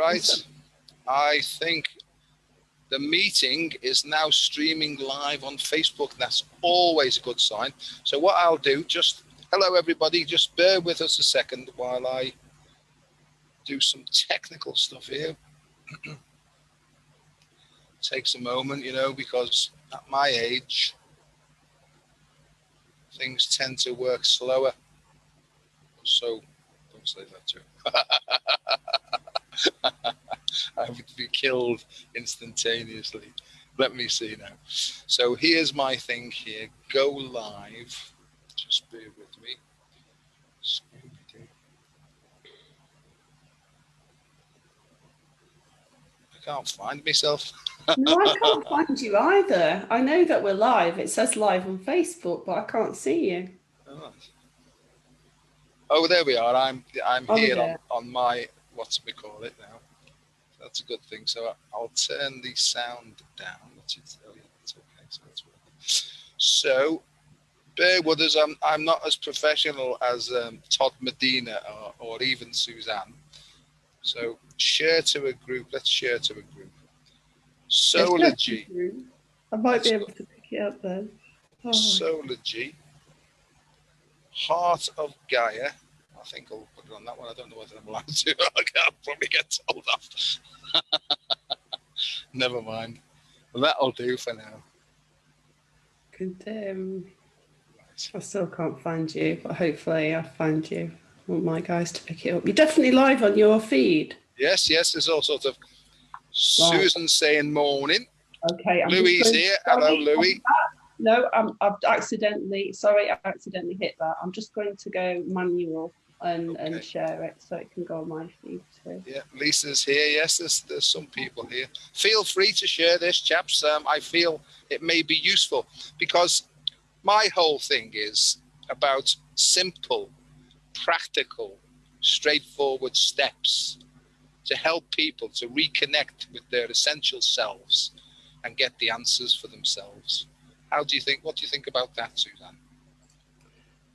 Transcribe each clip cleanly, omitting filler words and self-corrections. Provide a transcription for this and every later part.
Right. I think the meeting is now streaming live on Facebook. That's always a good sign. So what I'll do, just hello everybody, just bear with us a second while I do some technical stuff here. Takes a moment, you know, because at my age, things tend to work slower. So don't say that too. I would be killed instantaneously. Let me see now. So here's my thing here. Go live. Just bear with me. I can't find myself. No, I can't find you either. I know that we're live. It says live on Facebook, but I can't see you. Oh, there we are. I'm here on my, what's we call it now. That's a good thing. So I'll turn the sound down. Oh yeah, that's okay. So that's working. So bear with us. I'm not as professional as Todd Medina or even Susanne. So share to a group. Let's share to a group. Solargy. I might be able to pick it up then. Oh. Solargy. Heart of Gaia. I think I'll put it on that one. I don't know whether I'm allowed to. I can't probably get told off. Never mind. Well, that'll do for now. Good. I still can't find you, but hopefully I'll find you. I want my guys to pick it up. You're definitely live on your feed. Yes, there's all sorts of Susan saying morning. Okay. Louis here. Hello, Louis. No, I accidentally hit that. I'm just going to go manual and share it so it can go on my feed too. Yeah, Lisa's here. Yes, there's some people here. Feel free to share this, chaps. I feel it may be useful because my whole thing is about simple, practical, straightforward steps to help people to reconnect with their essential selves and get the answers for themselves. What do you think about that, Susanne?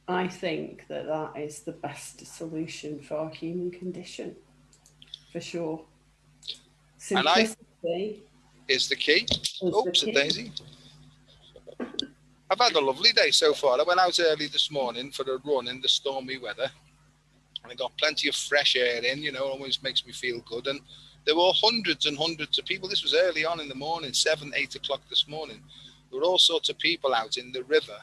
I think that is the best solution for our human condition, for sure. Simplicity is the key. Oops, a daisy. I've had a lovely day so far. I went out early this morning for a run in the stormy weather, and I got plenty of fresh air in, you know, always makes me feel good. And there were hundreds and hundreds of people. This was early on in the morning, 7, 8 o'clock this morning. There were all sorts of people out in the river,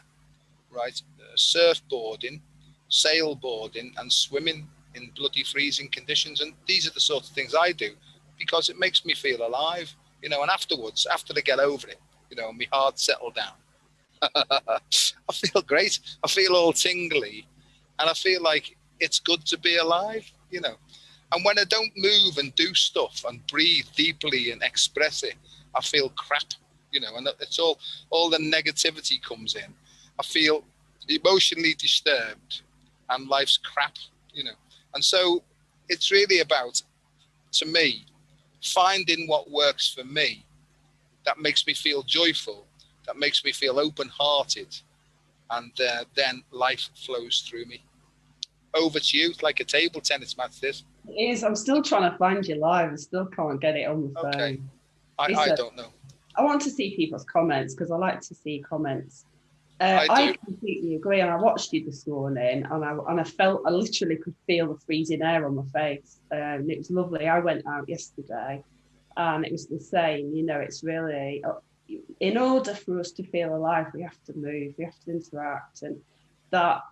right? Surfboarding, sailboarding, and swimming in bloody freezing conditions. And these are the sort of things I do because it makes me feel alive, you know. And afterwards, after I get over it, you know, my heart settled down, I feel great. I feel all tingly, and I feel like it's good to be alive, you know. And when I don't move and do stuff and breathe deeply and express it, I feel crap. You know, and it's all the negativity comes in. I feel emotionally disturbed and life's crap, you know. And so it's really about, to me, finding what works for me that makes me feel joyful, that makes me feel open-hearted, and then life flows through me. Over to you. It's like a table tennis match, this. It is. I'm still trying to find you live. I still can't get it on the phone. Okay. I don't know. I want to see people's comments because I like to see comments. I completely agree, and I watched you this morning, and I literally could feel the freezing air on my face. It was lovely. I went out yesterday, and it was the same. You know, it's really, in order for us to feel alive, we have to move, we have to interact, and that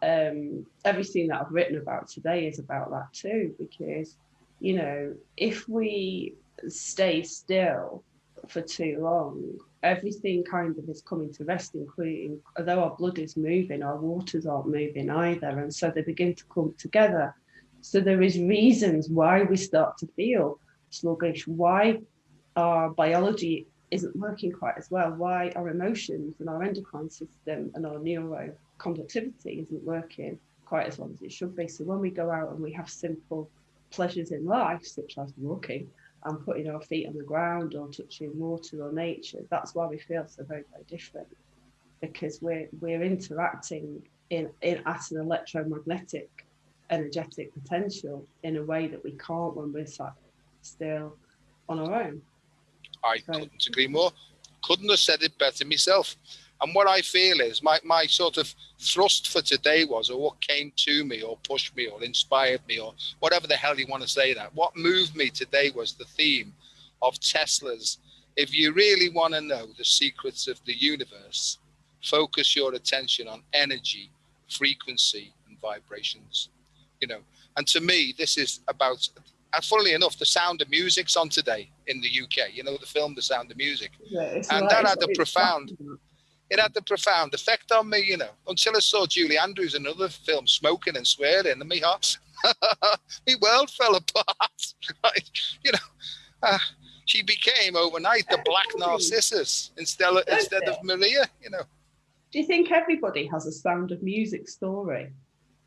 everything that I've written about today is about that too. Because, you know, if we stay still for too long, everything kind of is coming to rest, including, although our blood is moving, our waters aren't moving either, and so they begin to come together. So there is reasons why we start to feel sluggish, why our biology isn't working quite as well, why our emotions and our endocrine system and our neuroconductivity isn't working quite as well as it should be. So when we go out and we have simple pleasures in life, such as walking and putting our feet on the ground or touching water or nature, that's why we feel so very, very different, because we're interacting at an electromagnetic energetic potential in a way that we can't when we're still on our own. I couldn't agree more. Couldn't have said it better myself. And what I feel is my sort of thrust for today was, or what came to me or pushed me or inspired me or whatever the hell you want to say that, what moved me today was the theme of Tesla's, if you really want to know the secrets of the universe, focus your attention on energy, frequency, and vibrations. You know, and to me, this is about, and funnily enough, The Sound of Music's on today in the UK. You know, the film The Sound of Music. Yeah, and that had a profound effect on me, you know, until I saw Julie Andrews in another film smoking and swearing, and my heart, my world fell apart. Right? You know, she became overnight the Black Narcissus instead of Maria, you know. Do you think everybody has a Sound of Music story?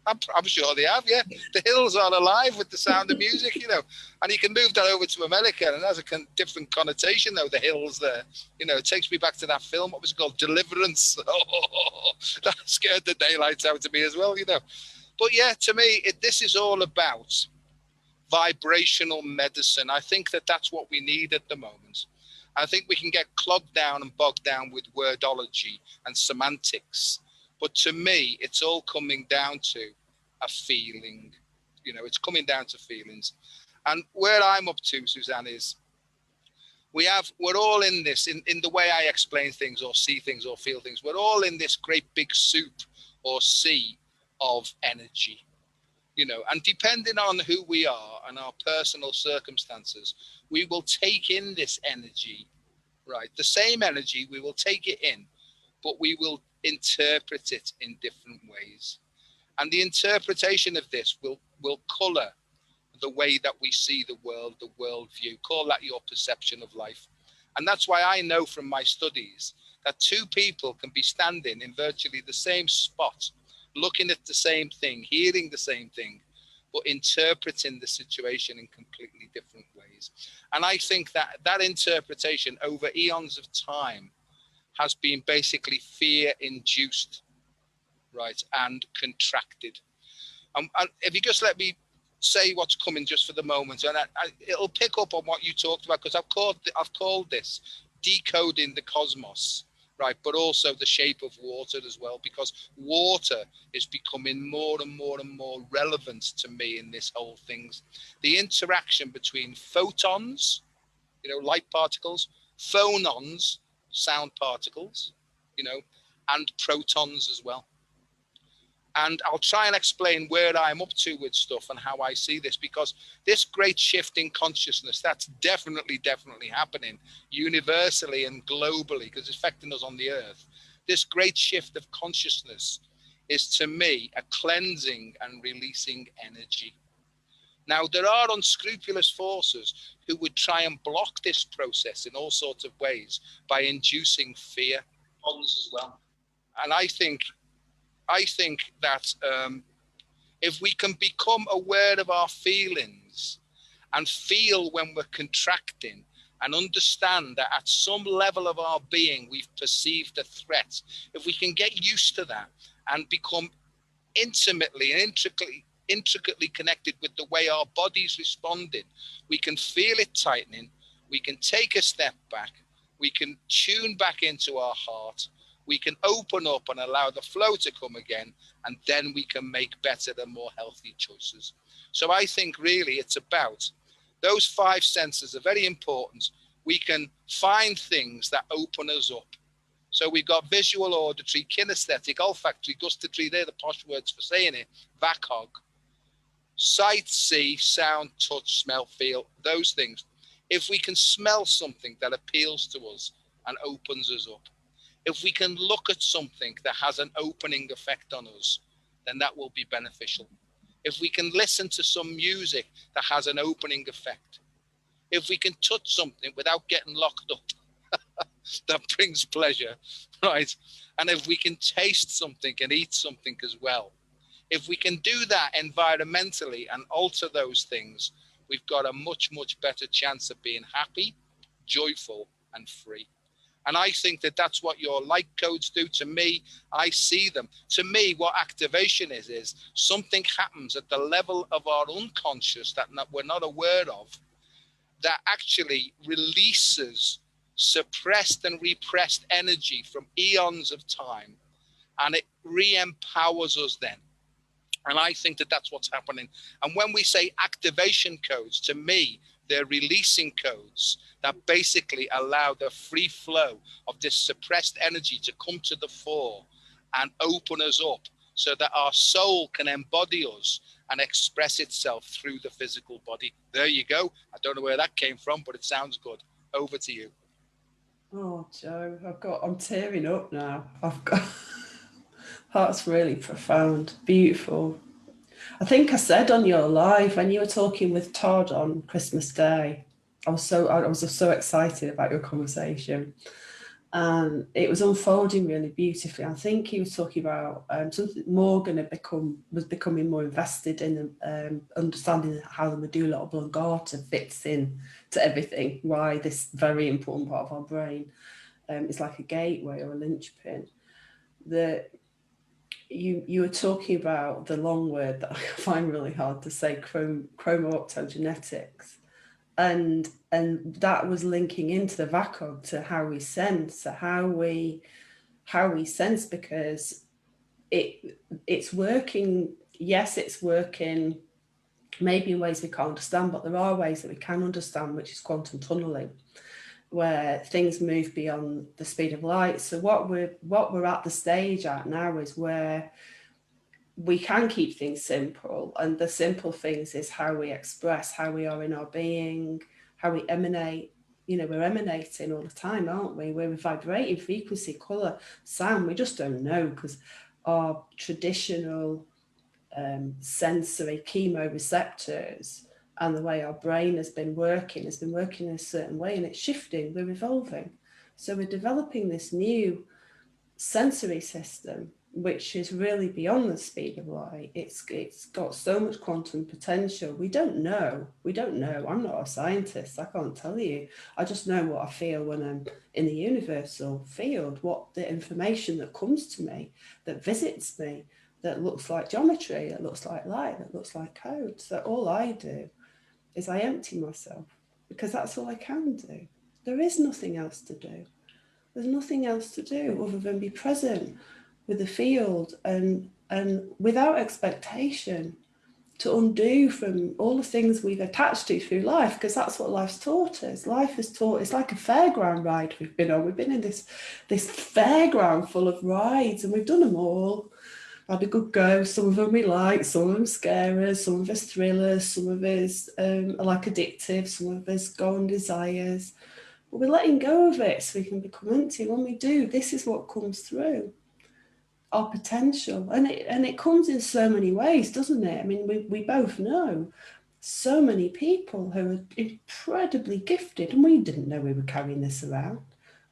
I'm sure they have, yeah. The hills are alive with The Sound of Music, you know. And you can move that over to America, and it has a different connotation, though, the hills there. You know, it takes me back to that film, what was it called? Deliverance. Oh, that scared the daylights out of me as well, you know. But yeah, to me, this is all about vibrational medicine. I think that's what we need at the moment. I think we can get clogged down and bogged down with wordology and semantics. But to me, it's all coming down to a feeling. You know, it's coming down to feelings. And where I'm up to, Susanne, is we're all in this, in the way I explain things or see things or feel things, we're all in this great big soup or sea of energy. You know, and depending on who we are and our personal circumstances, we will take in this energy, right? The same energy, we will take it in, but we will interpret it in different ways. And the interpretation of this will color the way that we see the world, the worldview. Call that your perception of life. And that's why I know from my studies that two people can be standing in virtually the same spot, looking at the same thing, hearing the same thing, but interpreting the situation in completely different ways. And I think that interpretation over eons of time has been basically fear-induced, right, and contracted. And if you just let me say what's coming just for the moment, and it'll pick up on what you talked about, because I've called this decoding the cosmos, right, but also the shape of water as well, because water is becoming more and more and more relevant to me in this whole thing. The interaction between photons, you know, light particles, phonons, sound particles, you know, and protons as well. And I'll try and explain where I'm up to with stuff and how I see this, because this great shift in consciousness, that's definitely happening universally and globally, because it's affecting us on the earth. This great shift of consciousness is, to me, a cleansing and releasing energy. Now, there are unscrupulous forces who would try and block this process in all sorts of ways by inducing fear as well. And I think that if we can become aware of our feelings and feel when we're contracting and understand that at some level of our being we've perceived a threat, if we can get used to that and become intimately and intricately connected with the way our body's responding, we can feel it tightening, we can take a step back, we can tune back into our heart, we can open up and allow the flow to come again, and then we can make better and more healthy choices. So I think really it's about those five senses are very important. We can find things that open us up. So we've got visual, auditory, kinesthetic, olfactory, gustatory, they're the posh words for saying it, VACOG. Sight, see, sound, touch, smell, feel, those things. If we can smell something that appeals to us and opens us up, if we can look at something that has an opening effect on us, then that will be beneficial. If we can listen to some music that has an opening effect, if we can touch something without getting locked up, that brings pleasure, right? And if we can taste something and eat something as well, if we can do that environmentally and alter those things, we've got a much, much better chance of being happy, joyful, and free. And I think that that's what your light codes do. To me, I see them. To me, what activation is something happens at the level of our unconscious that we're not aware of. that actually releases suppressed and repressed energy from eons of time, and it re-empowers us then. And I think that that's what's happening. And when we say activation codes, to me, they're releasing codes that basically allow the free flow of this suppressed energy to come to the fore and open us up so that our soul can embody us and express itself through the physical body. There you go. I don't know where that came from, but it sounds good. Over to you. Oh, Joe, I'm tearing up now. That's really profound, beautiful. I think I said on your live when you were talking with Todd on Christmas Day, I was so excited about your conversation, and it was unfolding really beautifully. I think he was talking about something Morgan was becoming more invested in understanding how the medulla oblongata fits in to everything. Why this very important part of our brain is like a gateway or a linchpin. You were talking about the long word that I find really hard to say, chromo-optogenetics, and that was linking into the VACOG to how we sense, how we sense, because it's working. Yes, it's working maybe in ways we can't understand, but there are ways that we can understand, which is quantum tunneling, where things move beyond the speed of light. So what we're at the stage at now is where we can keep things simple, and the simple things is how we express, how we are in our being, how we emanate. We're emanating all the time, aren't we? We're vibrating frequency, color, sound. We just don't know because our traditional sensory chemoreceptors and the way our brain has been working in a certain way, and it's shifting, we're evolving. So we're developing this new sensory system, which is really beyond the speed of light. It's got so much quantum potential. We don't know. I'm not a scientist. I can't tell you. I just know what I feel when I'm in the universal field, what the information that comes to me, that visits me, that looks like geometry, that looks like light, that looks like code. So all I do is I empty myself, because that's all I can do. There is nothing else to do. There's nothing else to do other than be present with the field and without expectation to undo from all the things we've attached to through life, because that's what life's taught us. Life has taught, it's like a fairground ride we've been on. We've been in this fairground full of rides, and we've done them all. Had a good go. Some of them we like, some of them scare us, some of us thrillers, some of us are like addictive, some of us go on desires. But we're letting go of it so we can become empty. When we do, this is what comes through, our potential. And it comes in so many ways, doesn't it? I mean, we both know so many people who are incredibly gifted, and we didn't know we were carrying this around.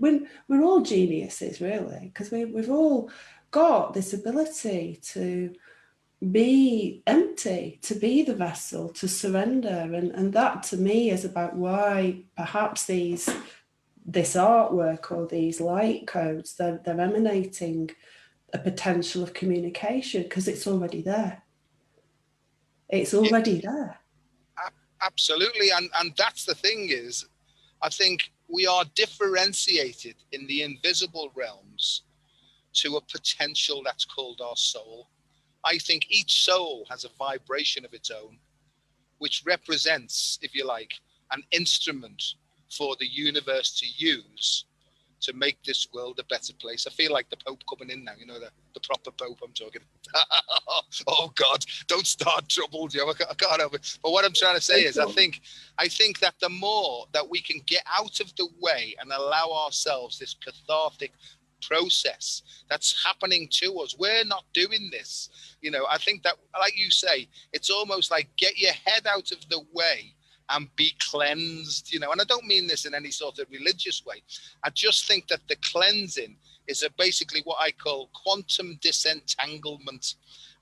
We're all geniuses, really, because we've all got this ability to be empty, to be the vessel, to surrender. And that to me is about why perhaps this artwork or these light codes, they're emanating a potential of communication, because it's already there. It's already there. Absolutely. And that's the thing is, I think we are differentiated in the invisible realms to a potential that's called our soul. I think each soul has a vibration of its own, which represents, if you like, an instrument for the universe to use to make this world a better place. I feel like the Pope coming in now, the proper Pope I'm talking. Oh God, don't start trouble, Joe. I can't help it. But what I'm trying to say is, I think that the more that we can get out of the way and allow ourselves this cathartic process that's happening to us, we're not doing this. I think that, like you say, it's almost like get your head out of the way and be cleansed, and I don't mean this in any sort of religious way. I just think that the cleansing is basically what I call quantum disentanglement.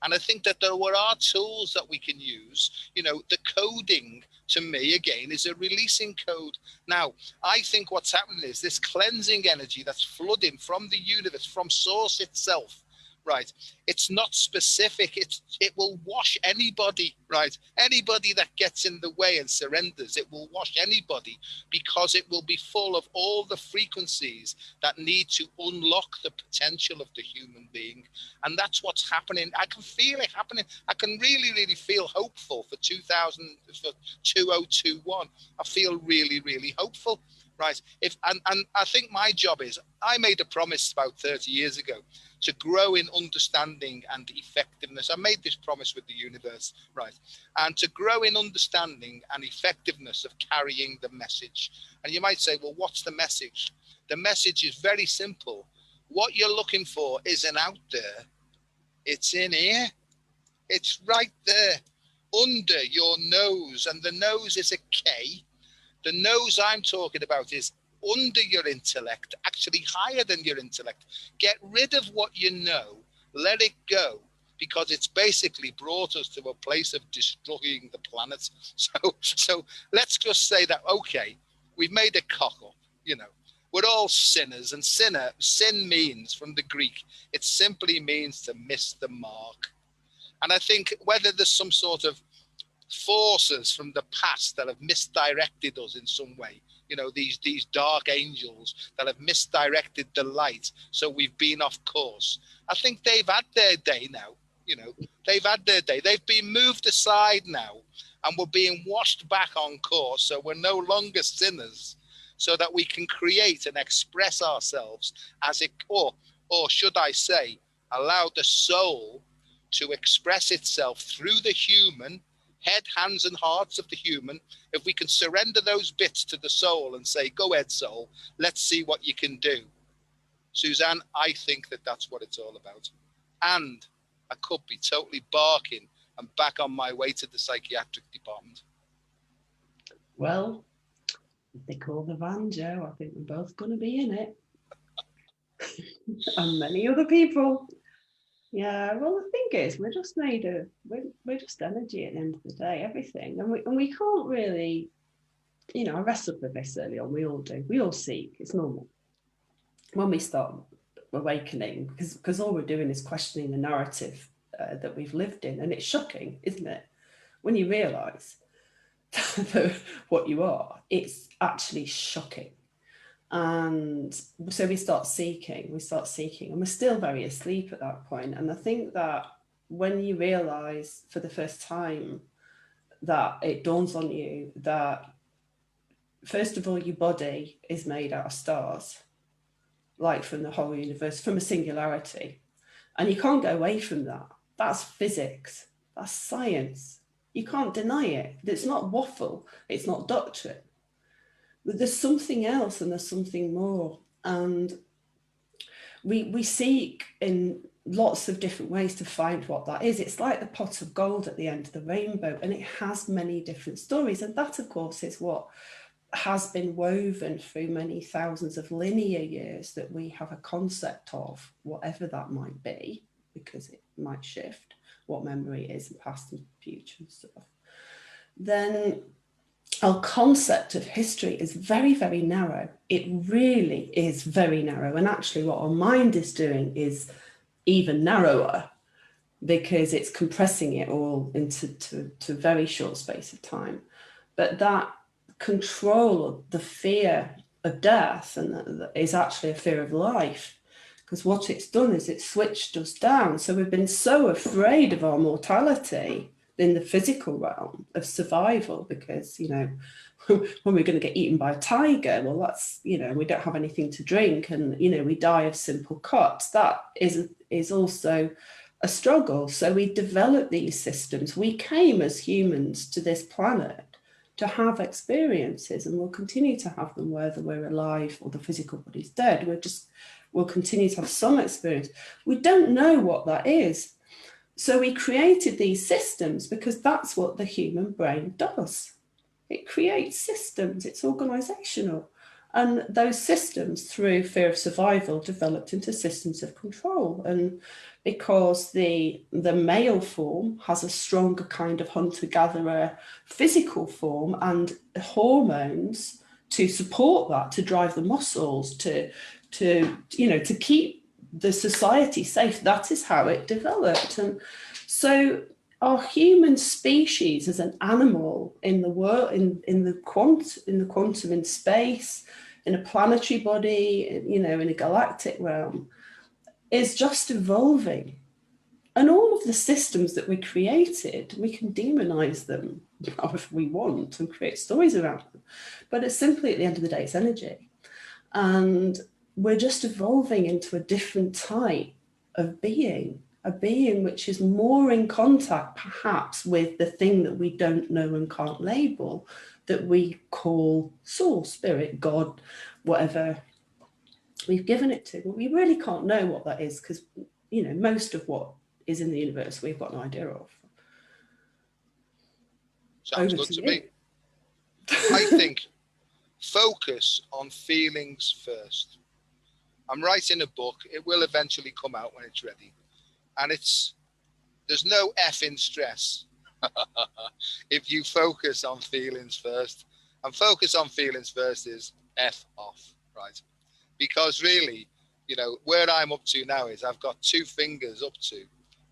And I think that there are tools that we can use. The coding, to me, again, is a releasing code. Now, I think what's happening is this cleansing energy that's flooding from the universe, from source itself, right? It's not specific. It will wash anybody, right? Anybody that gets in the way and surrenders, it will wash anybody, because it will be full of all the frequencies that need to unlock the potential of the human being. And that's what's happening. I can feel it happening. I can really, really feel hopeful for 2021. I feel really, really hopeful, right? And I think my job is, I made a promise about 30 years ago to grow in understanding and effectiveness. I made this promise with the universe, right? And to grow in understanding and effectiveness of carrying the message. And you might say, well, what's the message? The message is very simple. What you're looking for isn't out there. It's in here. It's right there under your nose. And the nose is a K. The nose I'm talking about is under your intellect, actually higher than your intellect. Get rid of what you know, let it go, because it's basically brought us to a place of destroying the planet. So let's just say that, okay, we've made a cock up, we're all sinners, and sin means, from the Greek, it simply means to miss the mark. And I think whether there's some sort of forces from the past that have misdirected us in some way, these dark angels that have misdirected the light, so we've been off course. I think they've had their day now. They've had their day. They've been moved aside now, and we're being washed back on course, so we're no longer sinners, so that we can create and express ourselves as it, or should I say, allow the soul to express itself through the human head, hands, and hearts of the human. If we can surrender those bits to the soul and say, go ahead, soul, let's see what you can do. Susanne, I think that that's what it's all about. And I could be totally barking and back on my way to the psychiatric department. Well, if they call the van, Joe, I think we're both going to be in it. And many other people. Yeah, well, the thing is, we're just made of, we're just energy at the end of the day, everything. And we can't really, I wrestled with this early on, we all do. We all seek, it's normal. When we start awakening, because all we're doing is questioning the narrative that we've lived in. And it's shocking, isn't it? When you realise what you are, it's actually shocking. And so we start seeking, and we're still very asleep at that point. And I think that when you realize for the first time, that it dawns on you that, first of all, your body is made out of stars, like from the whole universe, from a singularity. And you can't go away from that. That's physics, that's science. You can't deny it. It's not waffle, it's not doctrine. But there's something else, and there's something more. And we seek in lots of different ways to find what that is. It's like the pot of gold at the end of the rainbow, and it has many different stories. And that, of course, is what has been woven through many thousands of linear years, that we have a concept of whatever that might be, because it might shift what memory is, and past and future and stuff. Then our concept of history is very, very narrow. It really is very narrow. And actually what our mind is doing is even narrower, because it's compressing it all into a very short space of time. But that control, the fear of death, and is actually a fear of life, because what it's done is it's switched us down. So we've been so afraid of our mortality in the physical realm of survival, because, when we're going to get eaten by a tiger, well, that's, we don't have anything to drink, and, we die of simple cuts. That is also a struggle. So we develop these systems. We came as humans to this planet to have experiences, and we'll continue to have them whether we're alive or the physical body's dead. We'll continue to have some experience. We don't know what that is. So we created these systems because that's what the human brain does. It creates systems, it's organizational. And those systems, through fear of survival, developed into systems of control. And because the male form has a stronger kind of hunter-gatherer physical form, and to support that, to drive the muscles, to keep the society safe. That is how it developed. And so our human species as an animal in the world, in the quantum, in space, in a planetary body, you know, in a galactic realm, is just evolving. And all of the systems that we created, we can demonize them if we want and create stories around them. But it's simply, at the end of the day, it's energy. And we're just evolving into a different type of being, a being which is more in contact perhaps with the thing that we don't know and can't label, that we call soul, spirit, God, whatever we've given it to. But we really can't know what that is, because, you know, most of what is in the universe we've got no idea of. Sounds good to me. I think focus on feelings first. I'm writing a book. It will eventually come out when it's ready. And there's no effing stress if you focus on feelings first. And focus on feelings first is F off, right? Because really, you know, where I'm up to now is I've got 2 fingers up to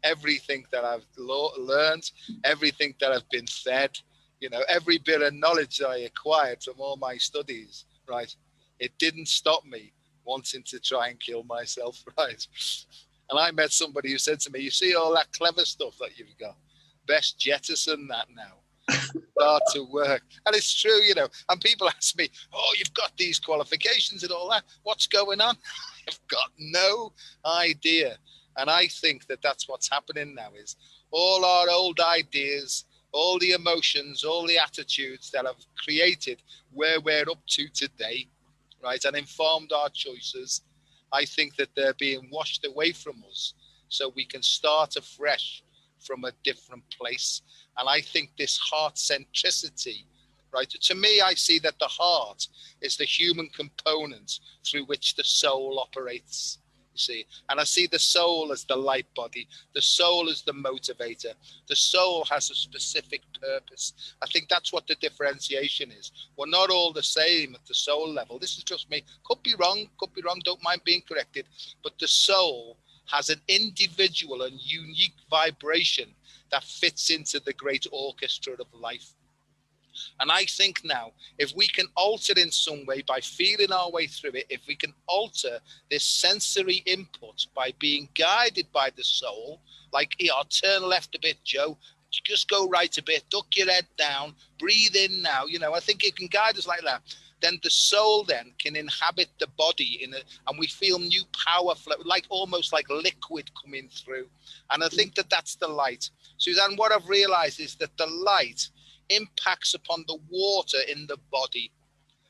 everything that I've learned, everything that I've been fed, you know, every bit of knowledge that I acquired from all my studies, right? It didn't stop me wanting to try and kill myself, right? And I met somebody who said to me, you see all that clever stuff that you've got, best jettison that now. Start to work. And it's true, you know, and people ask me, oh, you've got these qualifications and all that. What's going on? I've got no idea. And I think that that's what's happening now, is all our old ideas, all the emotions, all the attitudes that have created where we're up to today, right, and informed our choices, I think that they're being washed away from us so we can start afresh from a different place. And I think this heart centricity, right, to me, I see that the heart is the human component through which the soul operates. You see, and I see the soul as the light body, the soul as the motivator, the soul has a specific purpose. I think that's what the differentiation is. We're not all the same at the soul level. This is just me. Could be wrong, don't mind being corrected. But the soul has an individual and unique vibration that fits into the great orchestra of life. And I think now, if we can alter in some way by feeling our way through it, if we can alter this sensory input by being guided by the soul, like, turn left a bit, Joe, just go right a bit, duck your head down, breathe in now, you know, I think it can guide us like that. Then the soul then can inhabit the body and we feel new power, like almost like liquid coming through. And I think that that's the light. Susanne, what I've realized is that the light impacts upon the water in the body.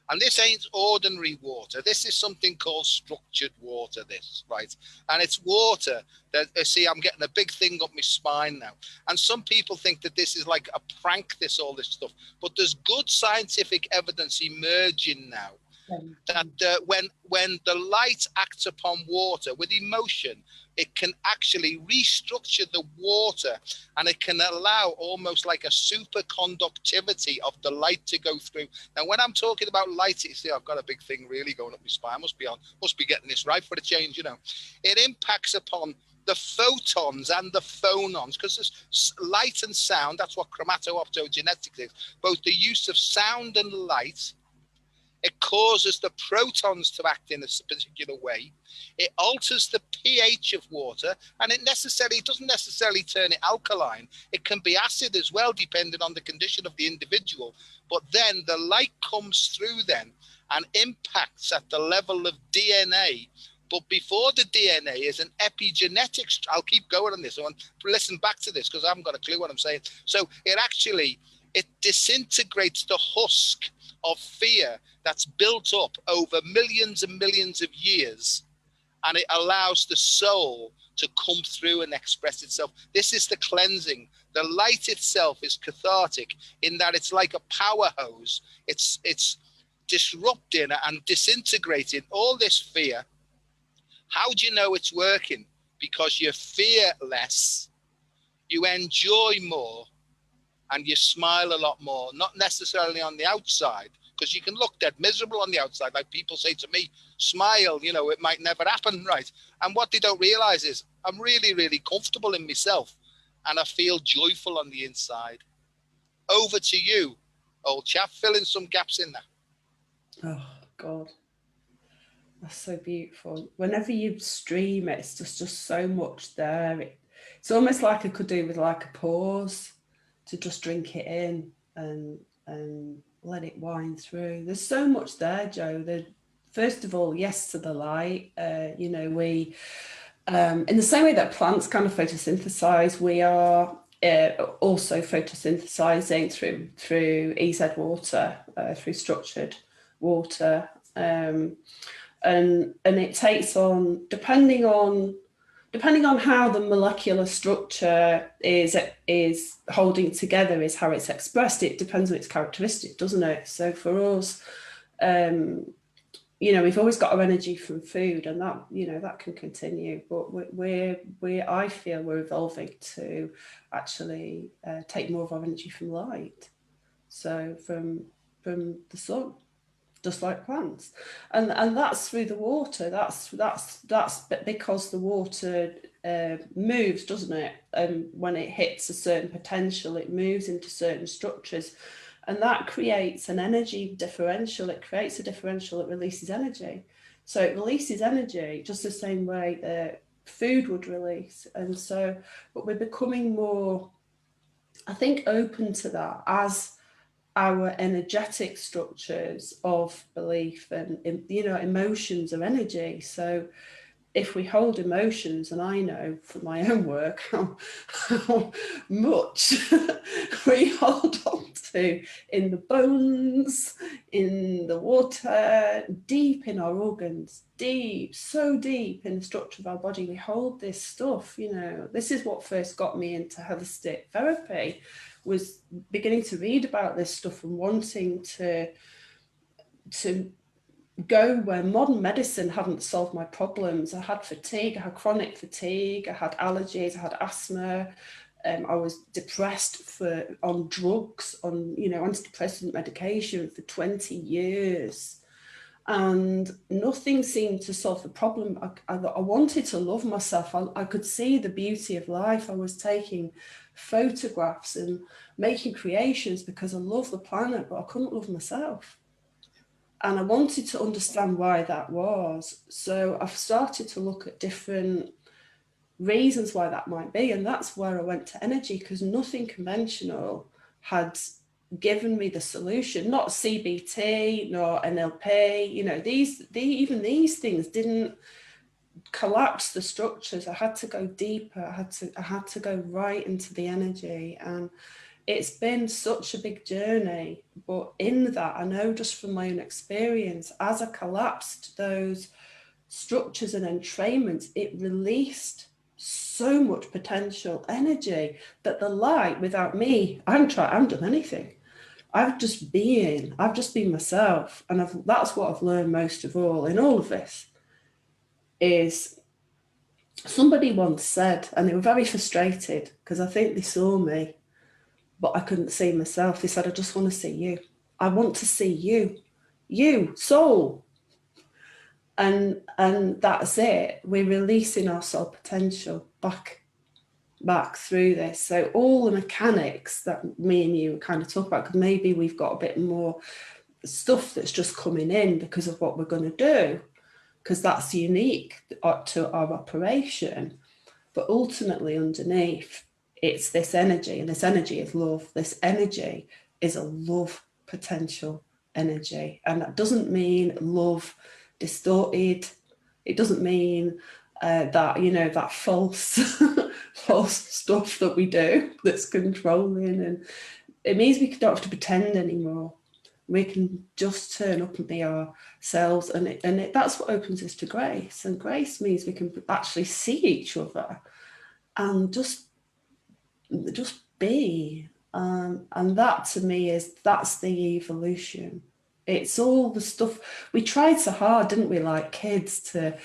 And this ain't ordinary water. This is something called structured water, this, right? And it's water that, see, I'm getting a big thing up my spine now. And some people think that this is like a prank, all this stuff. But there's good scientific evidence emerging now that when the light acts upon water with emotion, it can actually restructure the water, and it can allow almost like a superconductivity of the light to go through. Now, when I'm talking about light, you see, I've got a big thing really going up my spine. Must be getting this right for a change, you know. It impacts upon the photons and the phonons, because there's light and sound. That's what chromatooptogenetics is. Both the use of sound and light. It causes the protons to act in a particular way. It alters the pH of water, and it doesn't necessarily turn it alkaline. It can be acid as well, depending on the condition of the individual. But then the light comes through then and impacts at the level of DNA. But before the DNA is an epigenetics. I'll keep going on this one. Listen back to this, because I haven't got a clue what I'm saying. So it disintegrates the husk of fear that's built up over millions and millions of years, and it allows the soul to come through and express itself. This is the cleansing. The light itself is cathartic in that it's like a power hose. It's disrupting and disintegrating all this fear. How do you know it's working? Because you fear less, you enjoy more, and you smile a lot more, not necessarily on the outside, because you can look dead miserable on the outside. Like people say to me, smile, you know, it might never happen, right? And what they don't realize is I'm really, really comfortable in myself and I feel joyful on the inside. Over to you, old chap, fill in some gaps in there. Oh, God. That's so beautiful. Whenever you stream it, it's just so much there. It's almost like I could do with like a pause to just drink it in and let it wind through. There's so much there, Joe. First of all, yes to the light. You know, we, in the same way that plants kind of photosynthesize, we are also photosynthesizing through EZ water, through structured water. And it takes on, depending on how the molecular structure is holding together, is how it's expressed. It depends on its characteristic, doesn't it? So for us, you know, we've always got our energy from food, and that, you know, that can continue. But I feel we're evolving to actually take more of our energy from light, so from the sun, just like plants, and that's through the water. That's because the water moves, doesn't it? And when it hits a certain potential, it moves into certain structures, and that creates an energy differential. It creates a differential that releases energy. So it releases energy just the same way that food would release. And so, but we're becoming more, I think, open to that as our energetic structures of belief and, you know, emotions are energy. So if we hold emotions, and I know from my own work how much we hold on to in the bones, in the water, deep in our organs, deep, so deep in the structure of our body, we hold this stuff. You know, this is what first got me into holistic therapy, was beginning to read about this stuff and wanting to go where modern medicine hadn't solved my problems. I had fatigue, I had chronic fatigue, I had allergies, I had asthma. I was depressed on drugs, on, you know, antidepressant medication for 20 years. And nothing seemed to solve the problem. I wanted to love myself. I could see the beauty of life. I was taking photographs and making creations because I love the planet, but I couldn't love myself. And I wanted to understand why that was. So I've started to look at different reasons why that might be. And that's where I went to energy, because nothing conventional had given me the solution. Not CBT, nor NLP, you know, even these things didn't collapse the structures. I had to go deeper. I had to go right into the energy. And it's been such a big journey, but in that, I know just from my own experience, as I collapsed those structures and entrainments, it released so much potential energy that the light, without me, I haven't done anything. I've just been myself. And that's what I've learned most of all in all of this. Is somebody once said, and they were very frustrated because I think they saw me, but I couldn't see myself. They said, I just want to see you. I want to see you, soul. And that's it. We're releasing our soul potential back through this. So all the mechanics that me and you kind of talk about, because maybe we've got a bit more stuff that's just coming in because of what we're going to do, because that's unique to our operation. But ultimately underneath, it's this energy, and this energy is love. This energy is a love potential energy. And that doesn't mean love distorted. It doesn't mean that, you know, that false stuff that we do that's controlling. And it means we don't have to pretend anymore. We can just turn up and be ourselves. And that's what opens us to grace. And grace means we can actually see each other and just be, and that to me that's the evolution. It's all the stuff we tried so hard, didn't we, like kids, to,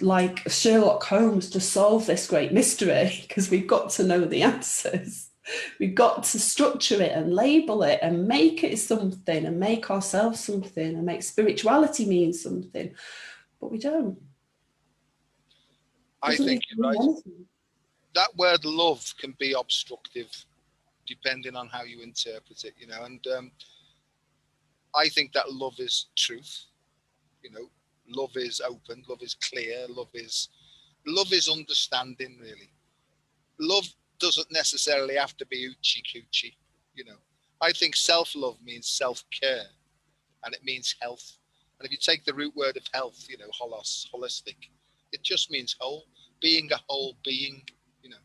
like Sherlock Holmes, to solve this great mystery, because we've got to know the answers. We've got to structure it and label it and make it something and make ourselves something and make spirituality mean something. But we don't. I think you're right. That word love can be obstructive depending on how you interpret it, you know, and I think that love is truth, you know, love is open, love is clear, love is understanding, really. Love doesn't necessarily have to be oochie coochie, you know. I think self-love means self-care, and it means health. And if you take the root word of health, you know, holistic, it just means whole, being a whole being, you know.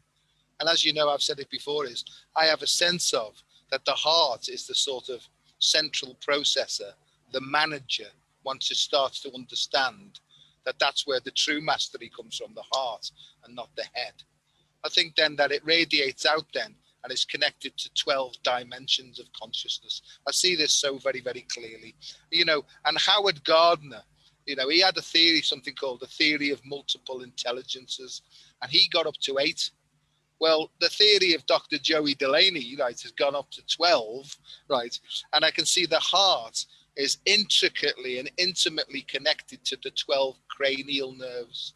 And as you know, I've said it before, is I have a sense of that the heart is the sort of central processor, the manager, once it starts to understand that that's where the true mastery comes from, the heart and not the head. I think then that it radiates out then and is connected to 12 dimensions of consciousness. I see this so very, very clearly, you know. And Howard Gardner, you know, he had a theory, something called the theory of multiple intelligences, and he got up to 8. Well, the theory of Dr. Joe Delaney, right, has gone up to 12, right? And I can see the heart is intricately and intimately connected to the 12 cranial nerves.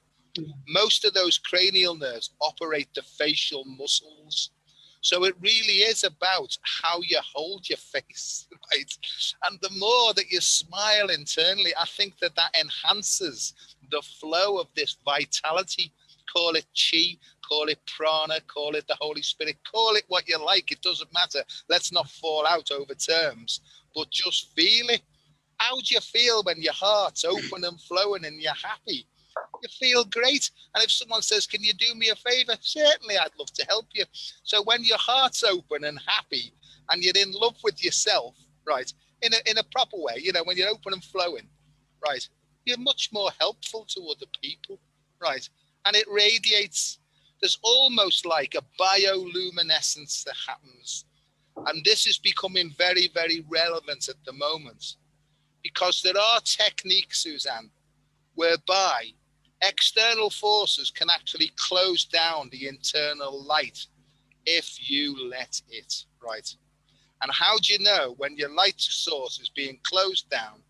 Most of those cranial nerves operate the facial muscles. So it really is about how you hold your face, right? And the more that you smile internally, I think that that enhances the flow of this vitality. Call it chi, call it prana, call it the Holy Spirit, call it what you like. It doesn't matter. Let's not fall out over terms, but just feel it. How do you feel when your heart's open and flowing and you're happy? You feel great. And if someone says, can you do me a favor? Certainly, I'd love to help you. So when your heart's open and happy and you're in love with yourself, right, in a proper way, you know, when you're open and flowing, right, you're much more helpful to other people, right? And it radiates. There's almost like a bioluminescence that happens. And this is becoming very, very relevant at the moment, because there are techniques, Susanne, whereby external forces can actually close down the internal light if you let it, right? And how do you know when your light source is being closed down?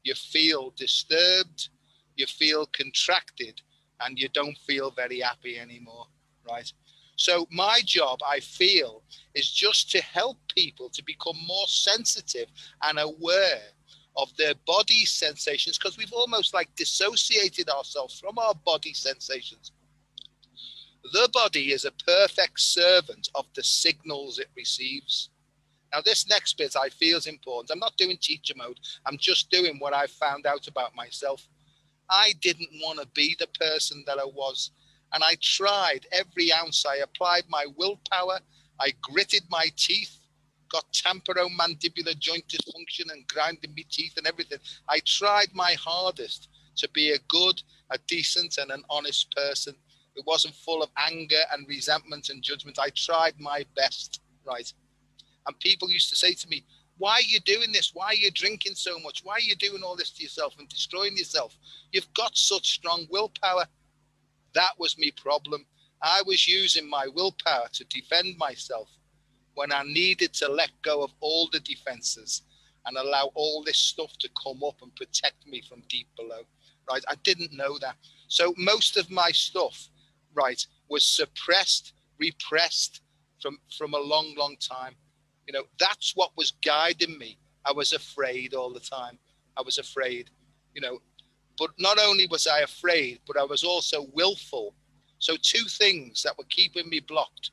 You feel disturbed, you feel contracted, and you don't feel very happy anymore, right? So my job, I feel, is just to help people to become more sensitive and aware of their body sensations, because we've almost like dissociated ourselves from our body sensations. The body is a perfect servant of the signals it receives. Now, this next bit I feel is important. I'm not doing teacher mode. I'm just doing what I found out about myself. I didn't want to be the person that I was. And I tried every ounce. I applied my willpower. I gritted my teeth, got temporomandibular joint dysfunction and grinding my teeth and everything. I tried my hardest to be a good, a decent and an honest person. It wasn't full of anger and resentment and judgment. I tried my best, right? And people used to say to me, why are you doing this? Why are you drinking so much? Why are you doing all this to yourself and destroying yourself? You've got such strong willpower. That was my problem. I was using my willpower to defend myself when I needed to let go of all the defenses and allow all this stuff to come up and protect me from deep below, right? I didn't know that. So most of my stuff, right, was suppressed, repressed from a long, long time. You know, that's what was guiding me. I was afraid all the time. I was afraid, you know, but not only was I afraid, but I was also willful. So two things that were keeping me blocked: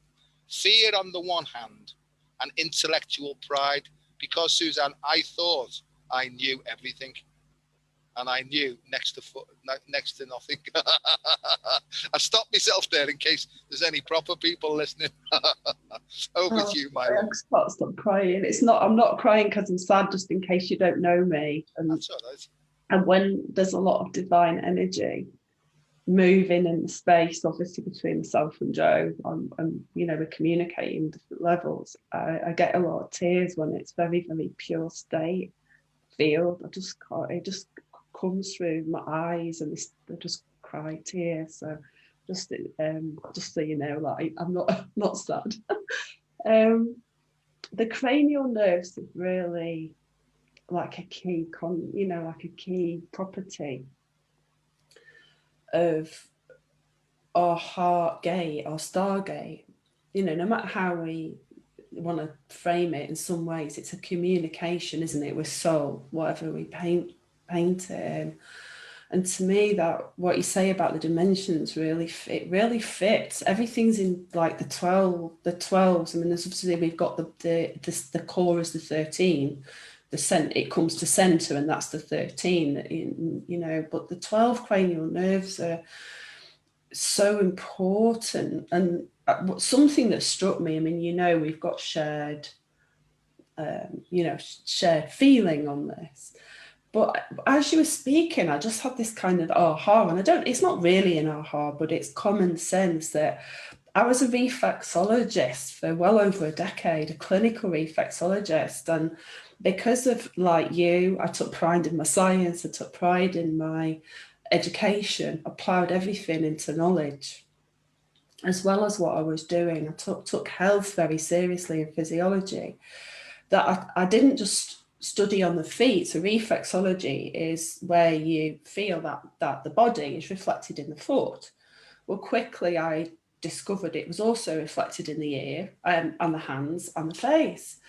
fear on the one hand and intellectual pride, because Susanne, I thought I knew everything, and I knew next to nothing. I stopped myself there in case there's any proper people listening. Over to you, my love. I can't stop crying. I'm not crying because I'm sad, just in case you don't know me. And that's all right. And when there's a lot of divine energy moving in the space, obviously between myself and Joe, and you know, we're communicating different levels. I get a lot of tears when it's very, very pure state field. I just can't. It just comes through my eyes, and I just cry tears. So just so you know, like I'm not sad. The cranial nerves are really like a key like a key property of our heart gate, our stargate. No matter how we want to frame it, in some ways it's a communication, isn't it, with soul, whatever we paint it. And to me, that what you say about the dimensions really fits. Everything's in like the 12s. I mean, there's obviously, we've got the core is the 13, it comes to center, and that's the 13, but the 12 cranial nerves are so important. And something that struck me, I mean, we've got shared feeling on this. But as you were speaking, I just had this kind of aha, and it's not really an aha, but it's common sense that I was a reflexologist for well over a decade, a clinical reflexologist. And because of, like you, I took pride in my science, I took pride in my education, applied everything into knowledge, as well as what I was doing. I took health very seriously in physiology, that I didn't just study on the feet. So reflexology is where you feel that the body is reflected in the foot. Well, quickly I discovered it was also reflected in the ear and the hands and the face.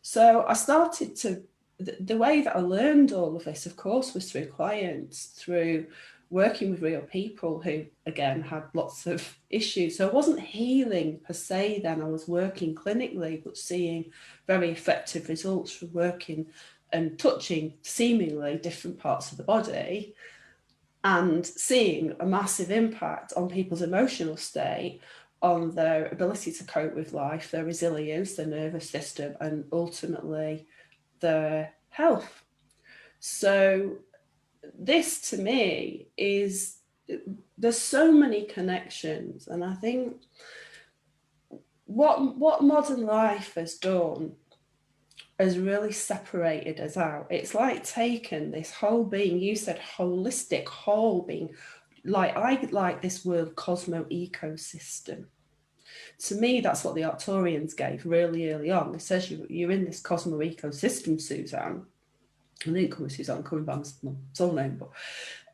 So I started to, the way that I learned all of this, of course, was through clients, through working with real people who, again, had lots of issues. So I wasn't healing per se then, I was working clinically, but seeing very effective results from working and touching seemingly different parts of the body, and seeing a massive impact on people's emotional state, on their ability to cope with life, their resilience, their nervous system, and ultimately their health. So this to me is, there's so many connections, and I think what modern life has done has really separated us out. It's like taken this whole being, you said holistic, whole being, like I like this word cosmo ecosystem. To me, that's what the Arcturians gave really early on. It says you're in this cosmo ecosystem, Susanne. I didn't call me Susanne, coming by my soul name, but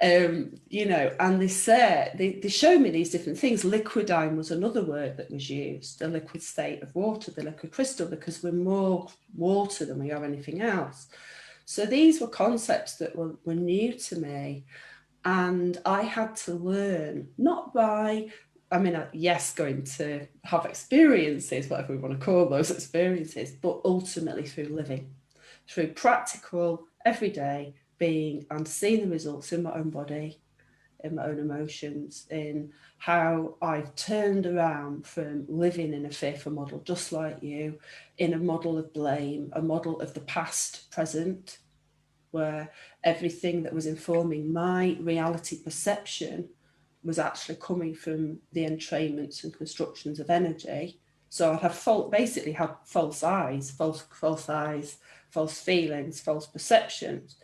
and they say they show me these different things. Liquidine was another word that was used, the liquid state of water, the liquid crystal, because we're more water than we are anything else. So these were concepts that were new to me, and I had to learn, not by, yes, going to have experiences, whatever we want to call those experiences, but ultimately through living, through practical, everyday being, and seeing the results in my own body, in my own emotions, in how I've turned around from living in a fearful model, just like you, in a model of blame, a model of the past, present, where everything that was informing my reality perception was actually coming from the entrainments and constructions of energy. So I'd have basically had false eyes, false feelings, false perceptions.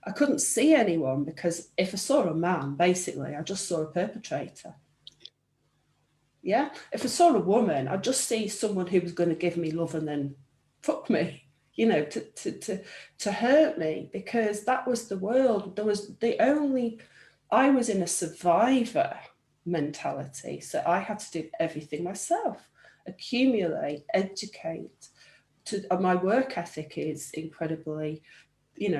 I couldn't see anyone, because if I saw a man, basically, I just saw a perpetrator. Yeah. If I saw a woman, I'd just see someone who was going to give me love and then fuck me, to hurt me, because that was the world. I was in a survivor mentality. So I had to do everything myself, accumulate, educate. My work ethic is incredibly,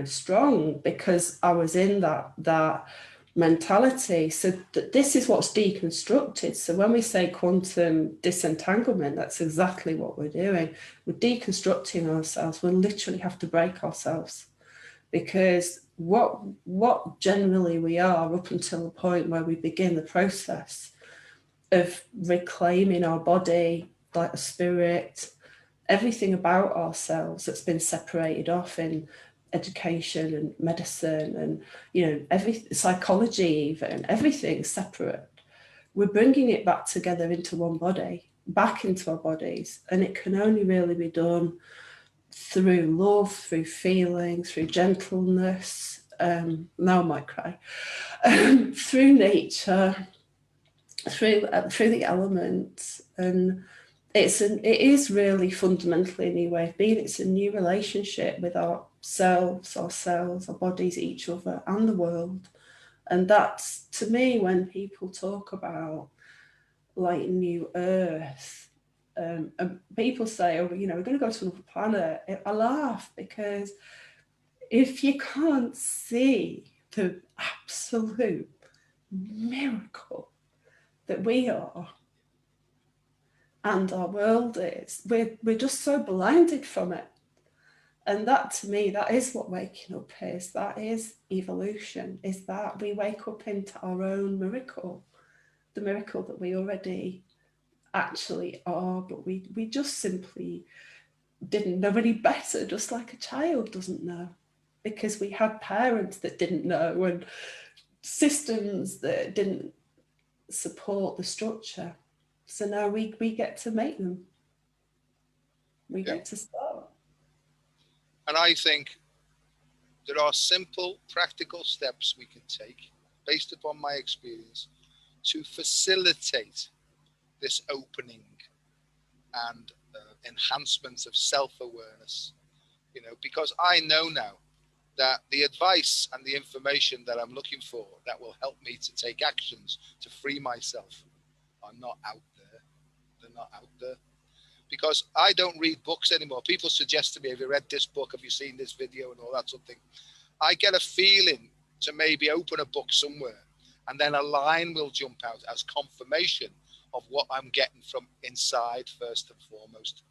strong, because I was in that mentality. So this is what's deconstructed. So when we say quantum disentanglement, that's exactly what we're doing. We're deconstructing ourselves. We literally have to break ourselves, because what generally we are, up until the point where we begin the process of reclaiming our body, like a spirit, everything about ourselves that's been separated off in education and medicine and every psychology, even everything separate, we're bringing it back together into one body, back into our bodies. And it can only really be done through love, through feeling, through gentleness, now I might cry, through nature, through the elements. And it is really fundamentally a new way of being. It's a new relationship with ourselves, our bodies, each other, and the world. And that's, to me, when people talk about like new Earth, and people say, oh, you know, we're going to go to another planet. I laugh, because if you can't see the absolute miracle that we are and our world is, we're just so blinded from it. And that, to me, that is what waking up is. That is evolution, is that we wake up into our own miracle, the miracle that we already actually are, but we just simply didn't know any better, just like a child doesn't know, because we had parents that didn't know and systems that didn't support the structure. So now we get to make them. We get to start. And I think there are simple, practical steps we can take based upon my experience to facilitate this opening and enhancement of self-awareness, you know, because I know now that the advice and the information that I'm looking for that will help me to take actions to free myself are not out there. They're not out there. Because I don't read books anymore. People suggest to me, have you read this book? Have you seen this video and all that sort of thing? I get a feeling to maybe open a book somewhere, and then a line will jump out as confirmation of what I'm getting from inside first and foremost.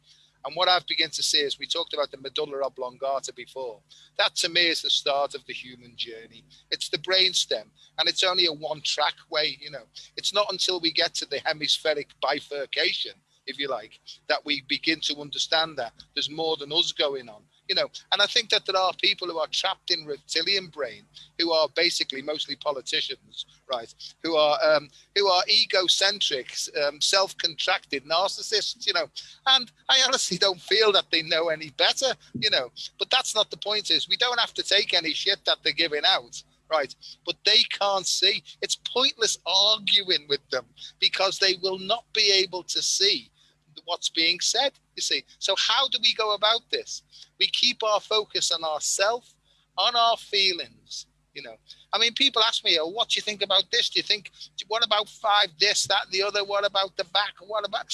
And what I've begun to see is, we talked about the medulla oblongata before. That to me is the start of the human journey. It's the brainstem, and it's only a one-track way, you know. It's not until we get to the hemispheric bifurcation, if you like, that we begin to understand that there's more than us going on, you know. And I think that there are people who are trapped in reptilian brain, who are basically mostly politicians, right, who are egocentric, self-contracted narcissists, you know. And I honestly don't feel that they know any better, you know. But that's not the point. Is we don't have to take any shit that they're giving out, right? But they can't see. It's pointless arguing with them, because they will not be able to see what's being said, you see. So how do we go about this? We keep our focus on ourselves, on our feelings, you know. I mean, people ask me, oh, what do you think about this? Do you think, what about 5, this, that, and the other? What about the back? What about?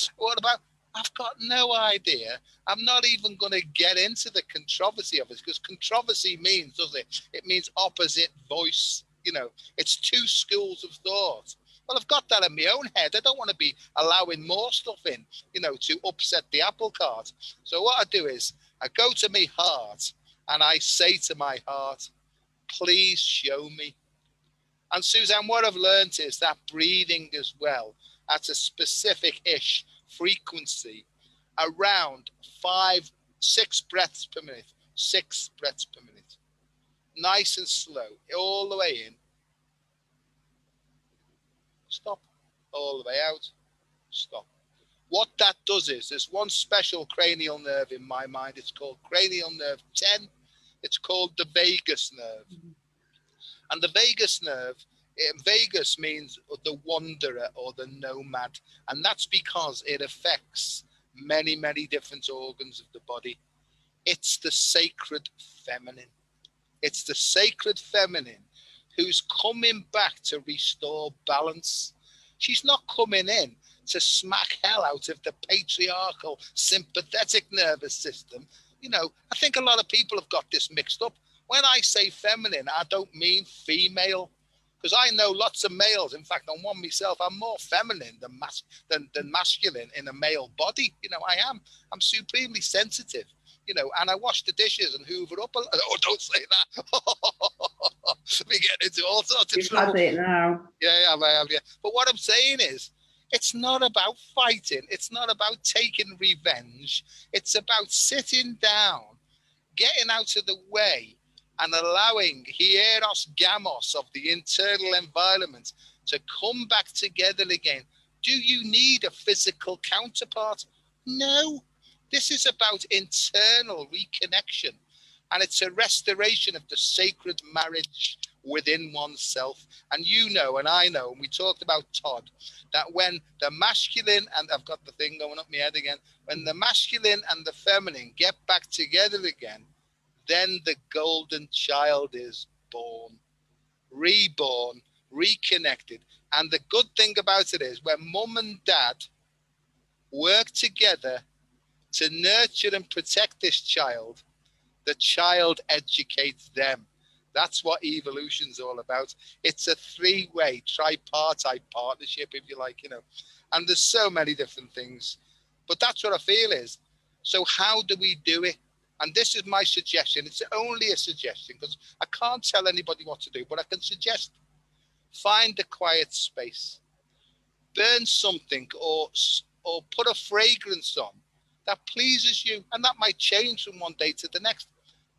I've got no idea. I'm not even going to get into the controversy of it, because controversy means, doesn't it? It means opposite voice, you know. It's two schools of thought. Well, I've got that in my own head. I don't want to be allowing more stuff in, you know, to upset the apple cart. So what I do is I go to my heart and I say to my heart, please show me. And Susanne, what I've learned is that breathing as well at a specific-ish frequency, around 6 breaths per minute, 6 breaths per minute, nice and slow, all the way in. Stop. All the way out. Stop. What that does is, there's one special cranial nerve in my mind. It's called cranial nerve 10. It's called the vagus nerve. And the vagus nerve, vagus means the wanderer or the nomad. And that's because it affects many, many different organs of the body. It's the sacred feminine. It's the sacred feminine who's coming back to restore balance. She's not coming in to smack hell out of the patriarchal sympathetic nervous system. You know, I think a lot of people have got this mixed up. When I say feminine, I don't mean female, because I know lots of males. In fact, I'm one myself. I'm more feminine than masculine in a male body. You know, I am. I'm supremely sensitive. You know, and I wash the dishes and hoover up. Oh, don't say that. We get into all sorts of trouble. You've had it now. Yeah, I have. Yeah. But what I'm saying is, it's not about fighting. It's not about taking revenge. It's about sitting down, getting out of the way, and allowing hieros gamos of the internal environment to come back together again. Do you need a physical counterpart? No. This is about internal reconnection, and it's a restoration of the sacred marriage within oneself. And you know, and I know, and we talked about Todd, that when the masculine, and I've got the thing going up my head again, when the masculine and the feminine get back together again, then the golden child is born, reborn, reconnected. And the good thing about it is when mum and dad work together to nurture and protect this child, the child educates them. That's what evolution's all about. It's a three-way, tripartite partnership, if you like, you know. And there's so many different things. But that's what I feel is. So how do we do it? And this is my suggestion. It's only a suggestion because I can't tell anybody what to do, but I can suggest find a quiet space, burn something or put a fragrance on that pleases you. And that might change from one day to the next.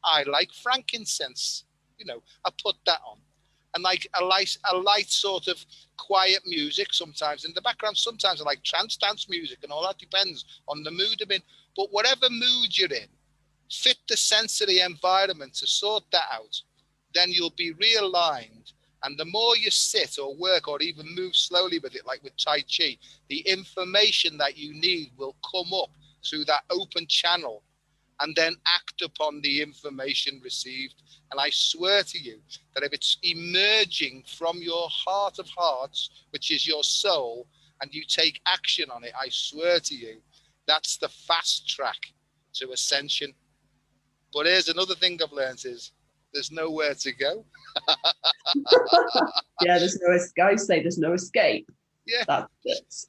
I like frankincense, you know, I put that on. And like a light sort of quiet music sometimes in the background. Sometimes I like trance dance music and all that depends on the mood I'm in. But whatever mood you're in, fit the sensory environment to sort that out. Then you'll be realigned. And the more you sit or work or even move slowly with it, like with Tai Chi, the information that you need will come up through that open channel and then act upon the information received. And I swear to you that if it's emerging from your heart of hearts, which is your soul, and you take action on it, I swear to you, that's the fast track to ascension. But here's another thing I've learned is there's nowhere to go. Yeah, there's no escape. I say there's no escape. Yeah. That's it.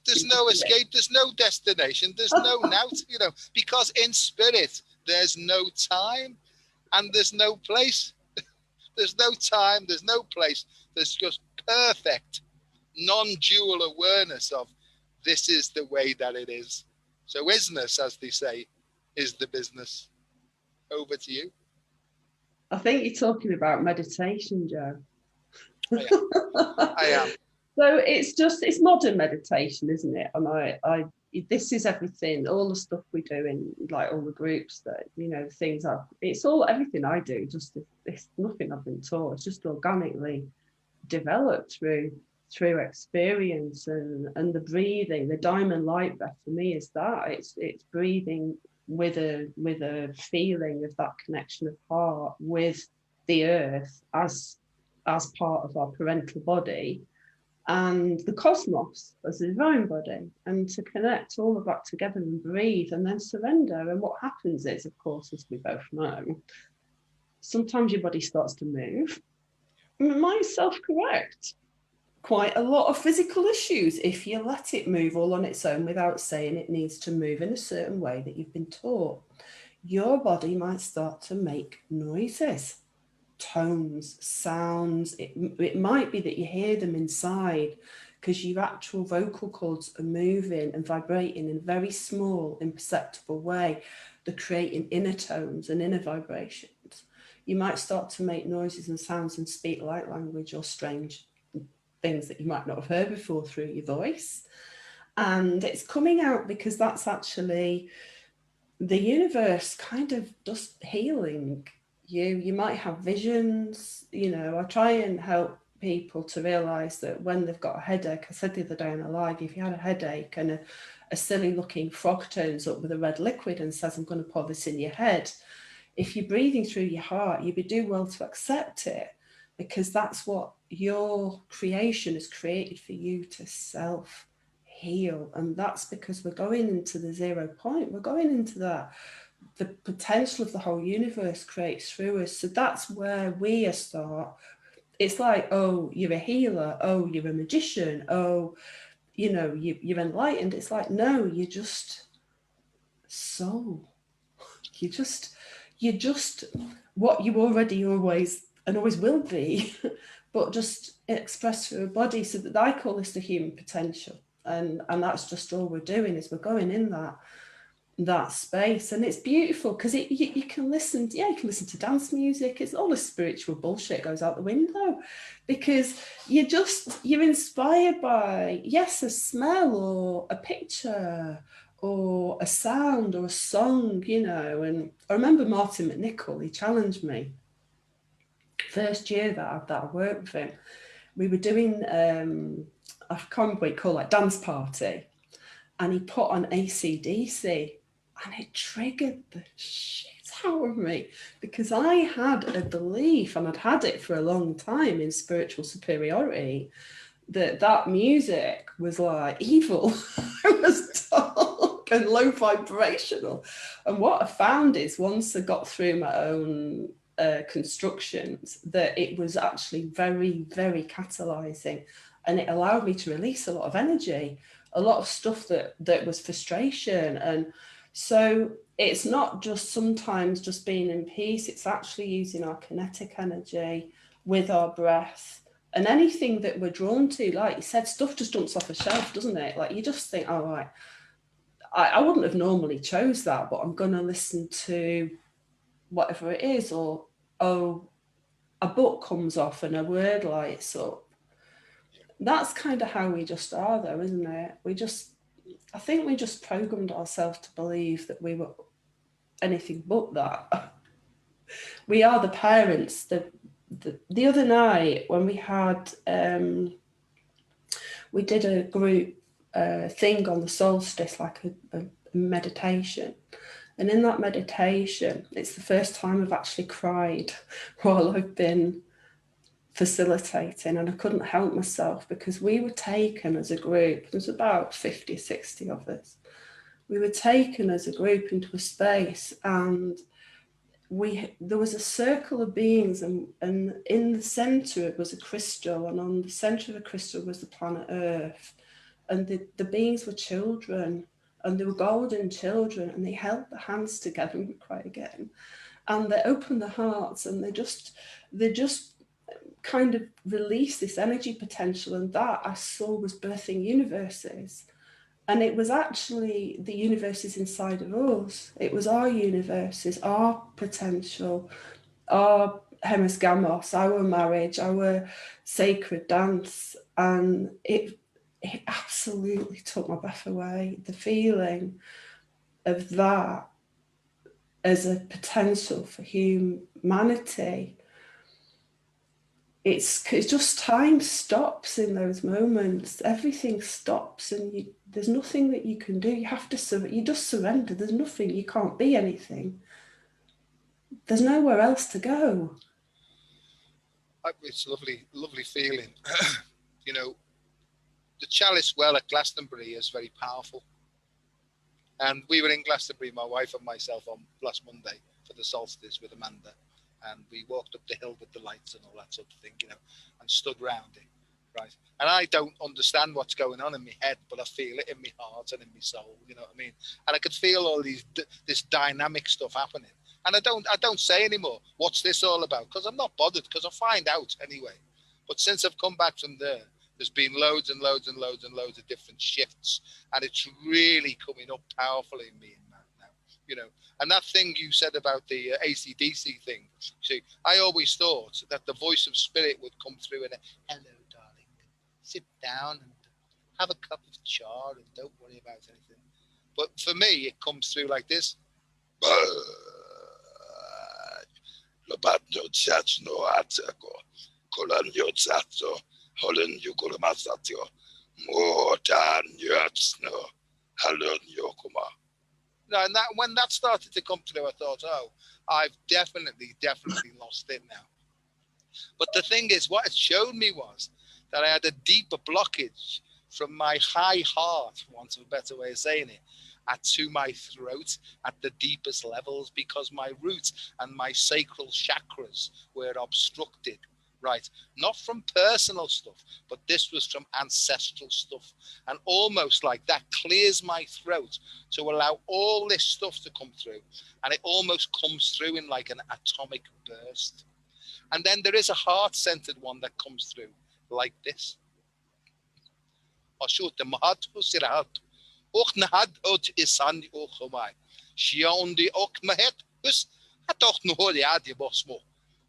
There's no escape, there's no destination, there's no now, you know, because in spirit there's no time and there's no place. There's no time, there's no place, there's just perfect non-dual awareness of this is the way that it is. So isness, as they say, is the business. Over to you. I think you're talking about meditation, Joe. I am. So it's modern meditation, isn't it? And this is everything, all the stuff we do in like all the groups that, you know, it's all everything I do, just it's nothing I've been taught. It's just organically developed through experience and the breathing. The diamond light breath for me is that it's breathing with a feeling of that connection of heart with the earth as part of our parental body and the cosmos as the divine body, and to connect all of that together and breathe and then surrender. And what happens is, of course, as we both know, sometimes your body starts to move. And it might self-correct quite a lot of physical issues if you let it move all on its own without saying it needs to move in a certain way that you've been taught. Your body might start to make noises, tones, sounds. It might be that you hear them inside because your actual vocal cords are moving and vibrating in a very small, imperceptible way. They're creating inner tones and inner vibrations. You might start to make noises and sounds and speak light language or strange things that you might not have heard before through your voice. And it's coming out because that's actually the universe kind of just healing you. You might have visions, you know. I try and help people to realize that when they've got a headache, I said the other day on a live, if you had a headache and a silly looking frog turns up with a red liquid and says, I'm going to pour this in your head, if you're breathing through your heart, you'd be doing well to accept it, because that's what your creation has created for you to self heal. And that's because we're going into the 0 point. We're going into that. The potential of the whole universe creates through us. So that's where we start. It's like, oh, you're a healer. Oh, you're a magician. Oh, you know, you're enlightened. It's like, no, you're just soul. You're just what you already always and always will be, but just expressed through a body. So that I call this the human potential. And that's just all we're doing, is we're going in that space. And it's beautiful because you can listen, you can listen to dance music. It's all the spiritual bullshit goes out the window, because you're inspired by, yes, a smell or a picture or a sound or a song, you know. And I remember Martin McNichol, he challenged me first year that I worked with him, we were doing, I can't remember what you call it, dance party. And he put on AC/DC, and it triggered the shit out of me, because I had a belief, and I'd had it for a long time, in spiritual superiority, that music was like evil. It was dark and low vibrational. And what I found is, once I got through my own constructions, that it was actually very, very catalyzing, and it allowed me to release a lot of energy, a lot of stuff that was frustration. And so it's not just sometimes just being in peace, it's actually using our kinetic energy with our breath. And anything that we're drawn to, like you said, stuff just jumps off a shelf, doesn't it? Like you just think, oh, right, I wouldn't have normally chose that, but I'm going to listen to whatever it is. Or, oh, a book comes off and a word lights up. That's kind of how we just are, though, isn't it? I think we just programmed ourselves to believe that we were anything but that. We are the parents. The other night when we had, we did a group thing on the solstice, like a meditation. And in that meditation, it's the first time I've actually cried while I've been facilitating, and I couldn't help myself, because we were taken as a group. There's about 50, 60 of us. We were taken as a group into a space, and there was a circle of beings, and in the center it was a crystal, and on the center of the crystal was the planet Earth, and the beings were children, and they were golden children, and they held their hands together, and we cry again, and they opened their hearts, and they just kind of released this energy potential, and that I saw was birthing universes. And it was actually the universes inside of us. It was our universes, our potential, our hemisgamos, our marriage, our sacred dance. And it absolutely took my breath away. The feeling of that as a potential for humanity. It's just time stops in those moments. Everything stops, and there's nothing that you can do. You have to you just surrender. There's nothing. You can't be anything. There's nowhere else to go. It's a lovely feeling. You know, the chalice well at Glastonbury is very powerful. And we were in Glastonbury, my wife and myself, on last Monday for the solstice with Amanda. And we walked up the hill with the lights and all that sort of thing, you know, and stood round it, right? And I don't understand what's going on in my head, but I feel it in my heart and in my soul, you know what I mean? And I could feel all this dynamic stuff happening. And I don't say anymore, what's this all about? Because I'm not bothered, because I find out anyway. But since I've come back from there's been loads and loads and loads and loads of different shifts, and it's really coming up powerfully in me now, you know. And that thing you said about the AC/DC thing, see, I always thought that the voice of spirit would come through and, hello, darling, sit down and have a cup of char and don't worry about anything. But for me, it comes through like this. No, and when that started to come through, I thought, oh, I've definitely lost it now. But the thing is, what it showed me was that I had a deeper blockage from my high heart, for want of a better way of saying it, to my throat at the deepest levels, because my root and my sacral chakras were obstructed. Right, not from personal stuff, but this was from ancestral stuff. And almost like that clears my throat to allow all this stuff to come through. And it almost comes through in like an atomic burst. And then there is a heart-centered one that comes through like this.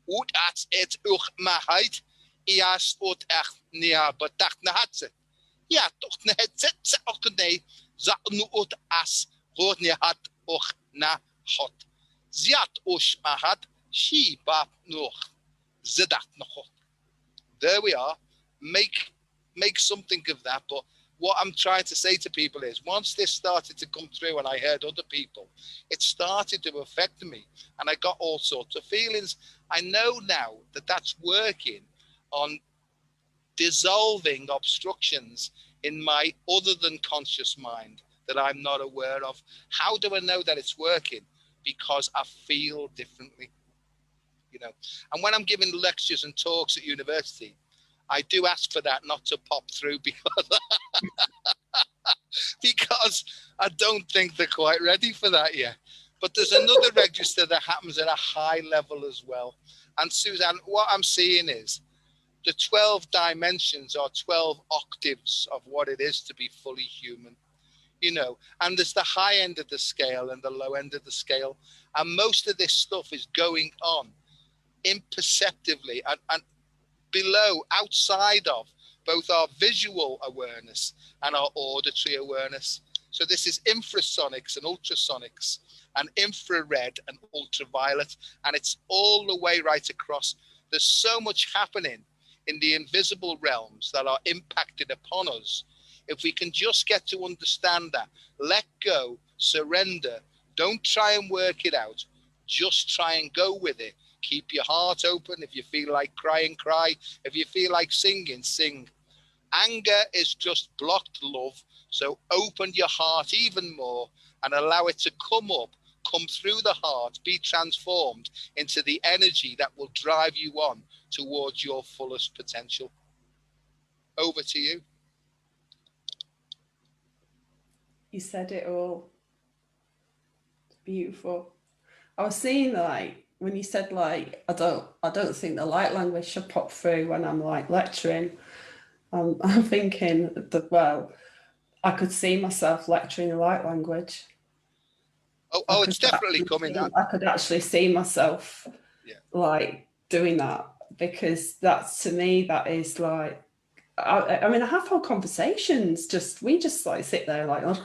Ut at et maheid, ias ut echt nia bedacht na hatse. Ja, toch ne het zet ook nee, za nu ut as, rood ne hat ook na hot. Ziat us mahat, she bap nog. There we are. Make something of that. But what I'm trying to say to people is, once this started to come through and I heard other people, it started to affect me, and I got all sorts of feelings. I know now that that's working on dissolving obstructions in my other than conscious mind that I'm not aware of. How do I know that it's working? Because I feel differently, you know. And when I'm giving lectures and talks at university, I do ask for that not to pop through, because I don't think they're quite ready for that yet. But there's another register that happens at a high level as well. And Susanne, what I'm seeing is the 12 dimensions are 12 octaves of what it is to be fully human, you know. And there's the high end of the scale and the low end of the scale. And most of this stuff is going on imperceptibly and below, outside of both our visual awareness and our auditory awareness. So this is infrasonics and ultrasonics and infrared and ultraviolet, and it's all the way right across. There's so much happening in the invisible realms that are impacted upon us. If we can just get to understand that, let go, surrender, don't try and work it out, just try and go with it. Keep your heart open. If you feel like crying, cry. If you feel like singing, sing. Anger is just blocked love. So open your heart even more and allow it to come up, come through the heart, be transformed into the energy that will drive you on towards your fullest potential. Over to you. You said it all. It's beautiful. I was seeing, like, when you said, like, I don't think the light language should pop through when I'm like lecturing. I'm thinking that, well, I could see myself lecturing the light language. Oh, it's definitely coming. I could actually see myself, like, doing that, because that's, to me, that is like, I mean, I have whole conversations. We just like sit there like, and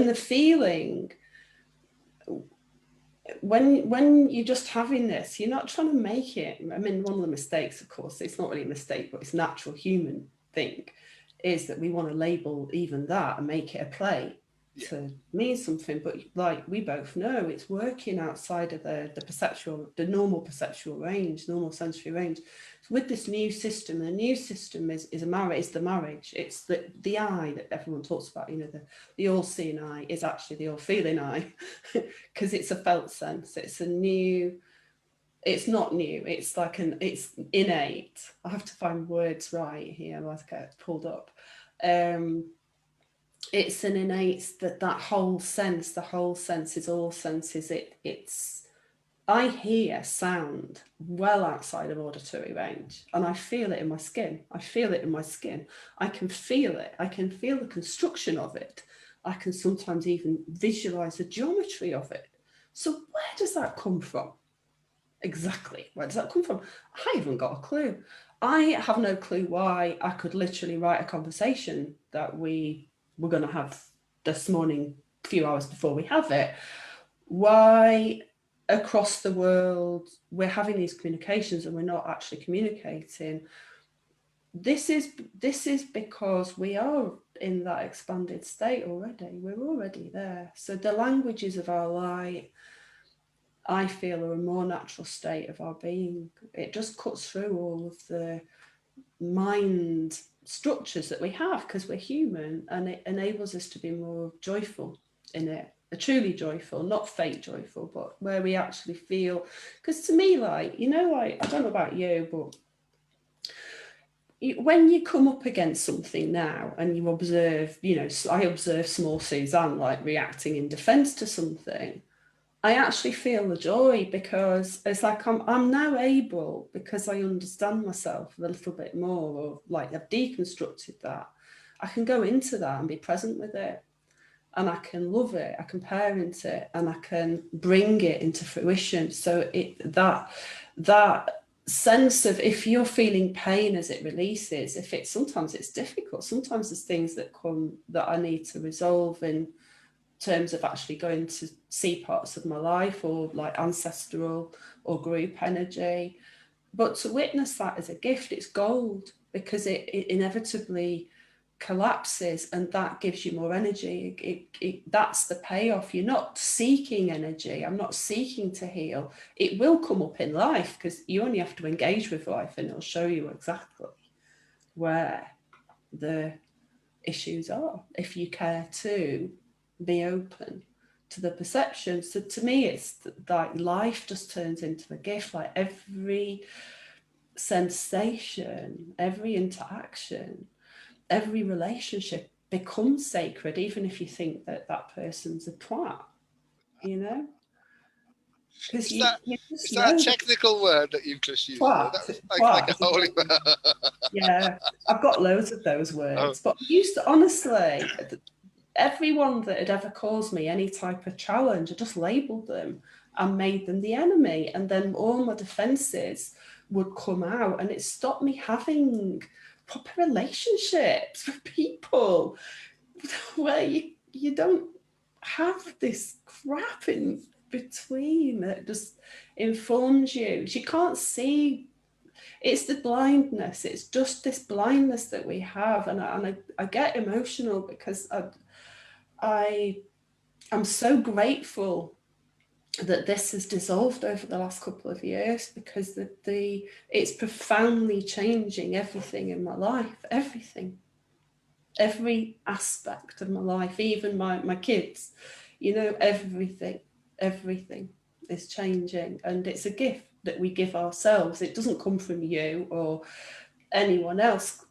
the feeling when you're just having this, you're not trying to make it. I mean, one of the mistakes, of course, it's not really a mistake, but it's a natural human thing, is that we want to label even that and make it a play to mean something. But like we both know, it's working outside of the normal perceptual range, normal sensory range. So with this new system, the new system is the marriage. It's the eye that everyone talks about. You know, the all-seeing eye is actually the all-feeling eye, because it's a felt sense. It's not new. It's like it's innate. I have to find words right here. I get pulled up. It's an innate, that whole sense. The whole sense is all senses. I hear sound well outside of auditory range, and I feel it in my skin. I can feel it. I can feel the construction of it. I can sometimes even visualize the geometry of it. So where does that come from? Exactly. Where does that come from? I haven't got a clue. I have no clue why I could literally write a conversation that we were going to have this morning, a few hours before we have it. Why across the world we're having these communications and we're not actually communicating. This is because we are in that expanded state already. We're already there. So the languages of our light, I feel, are a more natural state of our being. It just cuts through all of the mind structures that we have, because we're human, and it enables us to be more joyful in it. Truly joyful, not fake joyful, but where we actually feel. Because to me, like, you know, like, I don't know about you, but when you come up against something now and you observe, you know, I observe small Susanne like reacting in defense to something, I actually feel the joy, because it's like I'm now able, because I understand myself a little bit more, or like I've deconstructed that, I can go into that and be present with it, and I can love it, I can parent it, and I can bring it into fruition. So that sense of, if you're feeling pain as it releases, sometimes it's difficult, sometimes there's things that come that I need to resolve in terms of actually going to see parts of my life, or like ancestral or group energy. But to witness that as a gift, it's gold, because it inevitably collapses, and that gives you more energy. That's the payoff. You're not seeking energy. I'm not seeking to heal. It will come up in life, because you only have to engage with life and it'll show you exactly where the issues are, if you care to be open to the perception. So to me, it's like life just turns into a gift. Like every sensation, every interaction, every relationship becomes sacred, even if you think that that person's a twat, you know, because Is that, you just is that a know that technical word that you've just used there? That was like twat a is holy a, yeah, I've got loads of those oh, words, but I used to, honestly, everyone that had ever caused me any type of challenge, I just labelled them and made them the enemy. And then all my defences would come out, and it stopped me having proper relationships with people where you don't have this crap in between that just informs you. You can't see. It's the blindness. It's just this blindness that we have. And I get emotional because I'm so grateful that this has dissolved over the last couple of years, because it's profoundly changing everything in my life, every aspect of my life, even my kids, you know, everything is changing, and it's a gift that we give ourselves. It doesn't come from you or anyone else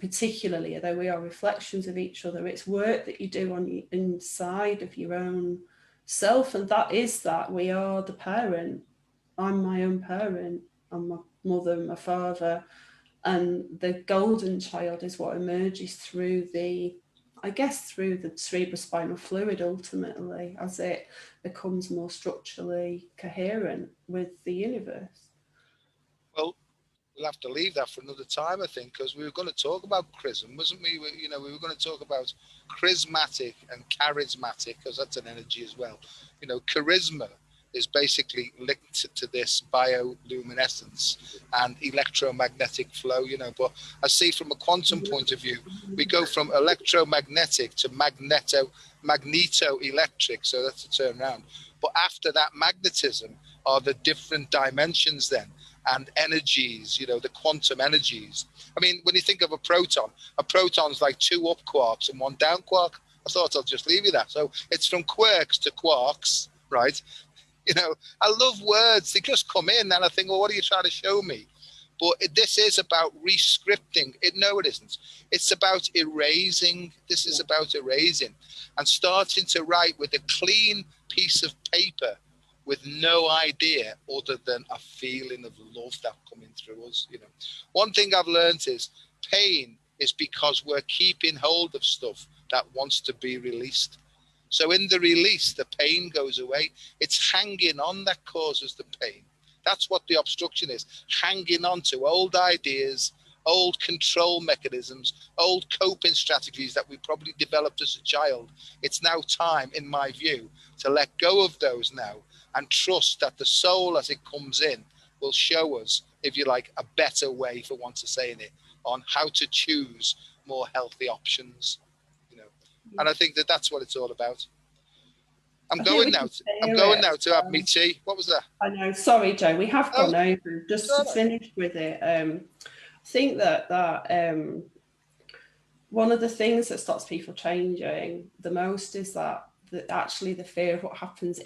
particularly, although we are reflections of each other. It's work that you do on the inside of your own self, and that is that we are the parent. I'm my own parent. I'm my mother, my father, and the golden child is what emerges through the cerebrospinal fluid, ultimately, as it becomes more structurally coherent with the universe. well, we'll have to leave that for another time, I think, because we were going to talk about chrism, wasn't we? We were going to talk about charismatic and charismatic, because that's an energy as well. Charisma is basically linked to this bioluminescence and electromagnetic flow, but I see from a quantum point of view, we go from electromagnetic to magnetoelectric, so that's a turnaround. But after that magnetism are the different dimensions then, and energies, the quantum energies. I mean, when you think of a proton's like 2 up quarks and 1 down quark. I thought I'll just leave you that. So it's from quirks to quarks, right? I love words. They just come in and I think, well, what are you trying to show me? But this is about re-scripting. No, it isn't. It's about erasing. This is about erasing and starting to write with a clean piece of paper with no idea other than a feeling of love that coming through us. One thing I've learned is pain is because we're keeping hold of stuff that wants to be released. So in the release, the pain goes away. It's hanging on that causes the pain. That's what the obstruction is, hanging on to old ideas, old control mechanisms, old coping strategies that we probably developed as a child. It's now time, in my view, to let go of those now and trust that the soul as it comes in will show us, if you like, a better way, for want of saying it, on how to choose more healthy options. And I think that that's what it's all about. I'm going now to have me tea. What was that? I know. Sorry, Joe. We have gone over. Just to finish with it, I think that one of the things that stops people changing the most is that actually the fear of what happens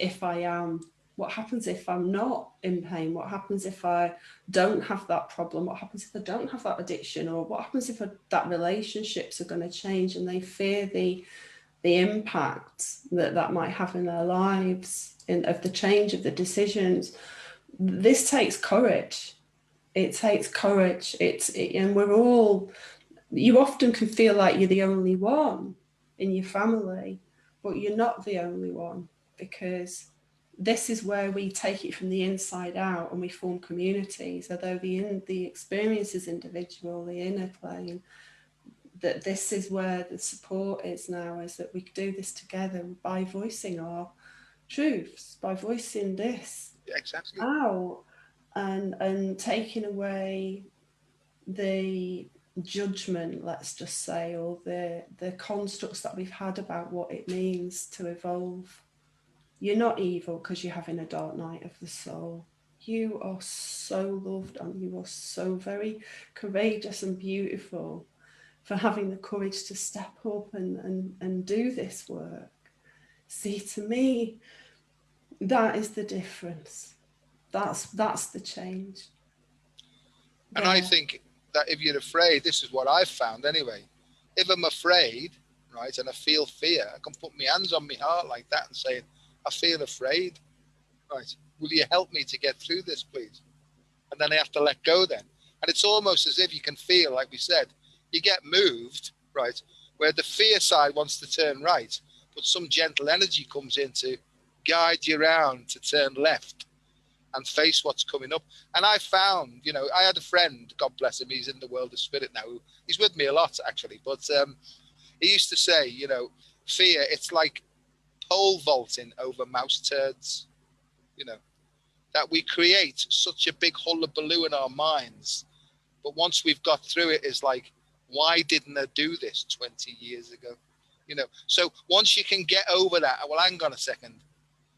if I'm not in pain? What happens if I don't have that problem? What happens if I don't have that addiction? Or what happens if that relationships are going to change? And they fear the impact that might have in their lives, of the change of the decisions. This takes courage. It takes courage. And we're all, you often can feel like you're the only one in your family, but you're not the only one, because this is where we take it from the inside out and we form communities. Although the experience is individual, the inner plane, that this is where the support is now, is that we do this together by voicing our truths, by voicing this out, and taking away the judgment, let's just say, or the constructs that we've had about what it means to evolve. You're not evil because you're having a dark night of the soul. You are so loved, and you are so very courageous and beautiful for having the courage to step up and do this work. See, to me, that is the difference. That's the change. And I think that if you're afraid, this is what I've found anyway. If I'm afraid, right, and I feel fear, I can put my hands on my heart like that and say, I feel afraid, right? Will you help me to get through this, please? And then I have to let go then. And it's almost as if you can feel, like we said, you get moved, right, where the fear side wants to turn right, but some gentle energy comes in to guide you around to turn left and face what's coming up. And I found, you know, I had a friend, God bless him, he's in the world of spirit now, he's with me a lot actually, but he used to say, you know, fear, it's like pole vaulting over mouse turds, you know, that we create such a big hullabaloo in our minds, but once we've got through it, it's like, why didn't I do this 20 years ago? You know, so once you can get over that, well, hang on a second,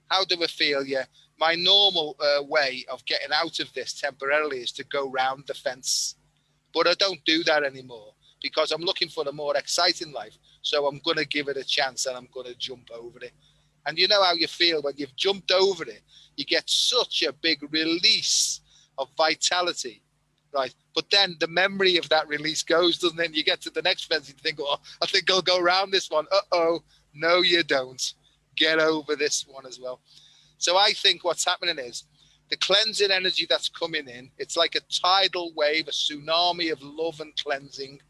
how do I feel? Yeah, my normal way of getting out of this temporarily is to go round the fence, but I don't do that anymore because I'm looking for a more exciting life. So I'm going to give it a chance and I'm going to jump over it. And you know how you feel when you've jumped over it, you get such a big release of vitality, right? But then the memory of that release goes, doesn't it? And you get to the next fence and you think, oh, I think I'll go around this one. Uh-oh, no, you don't. Get over this one as well. So I think what's happening is the cleansing energy that's coming in, it's like a tidal wave, a tsunami of love and cleansing.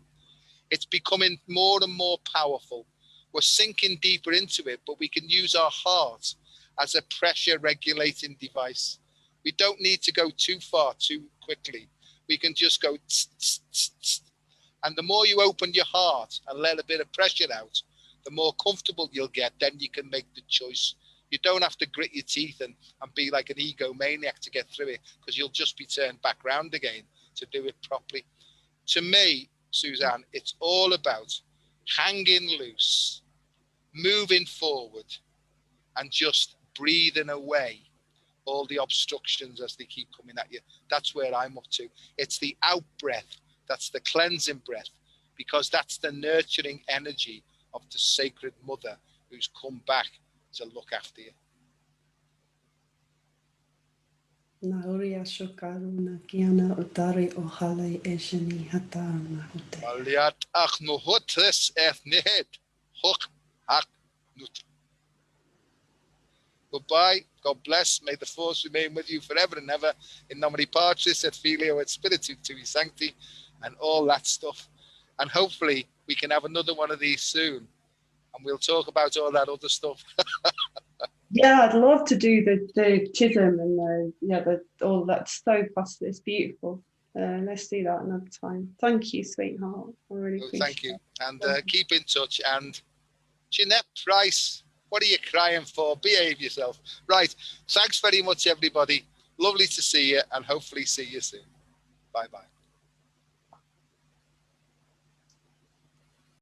It's becoming more and more powerful. We're sinking deeper into it, but we can use our heart as a pressure regulating device. We don't need to go too far too quickly. We can just go tss, tss, tss, tss. And the more you open your heart and let a bit of pressure out, the more comfortable you'll get. Then you can make the choice. You don't have to grit your teeth and be like an egomaniac to get through it, because you'll just be turned back round again to do it properly. To me, Susanne, it's all about hanging loose, moving forward, and just breathing away all the obstructions as they keep coming at you. That's where I'm up to. It's the out breath. That's the cleansing breath, because that's the nurturing energy of the sacred mother who's come back to look after you. Goodbye. God bless. May the force remain with you forever and ever. In nomine Patris et Filio et Spiritus Sancti, and all that stuff. And hopefully we can have another one of these soon, and we'll talk about all that other stuff. Yeah, I'd love to do the chism and all that. So fast, it's beautiful. Let's do that another time. Thank you, sweetheart. I really appreciate it. Thank you. And keep in touch. And Jeanette Price, what are you crying for? Behave yourself. Right. Thanks very much, everybody. Lovely to see you, and hopefully see you soon. Bye-bye.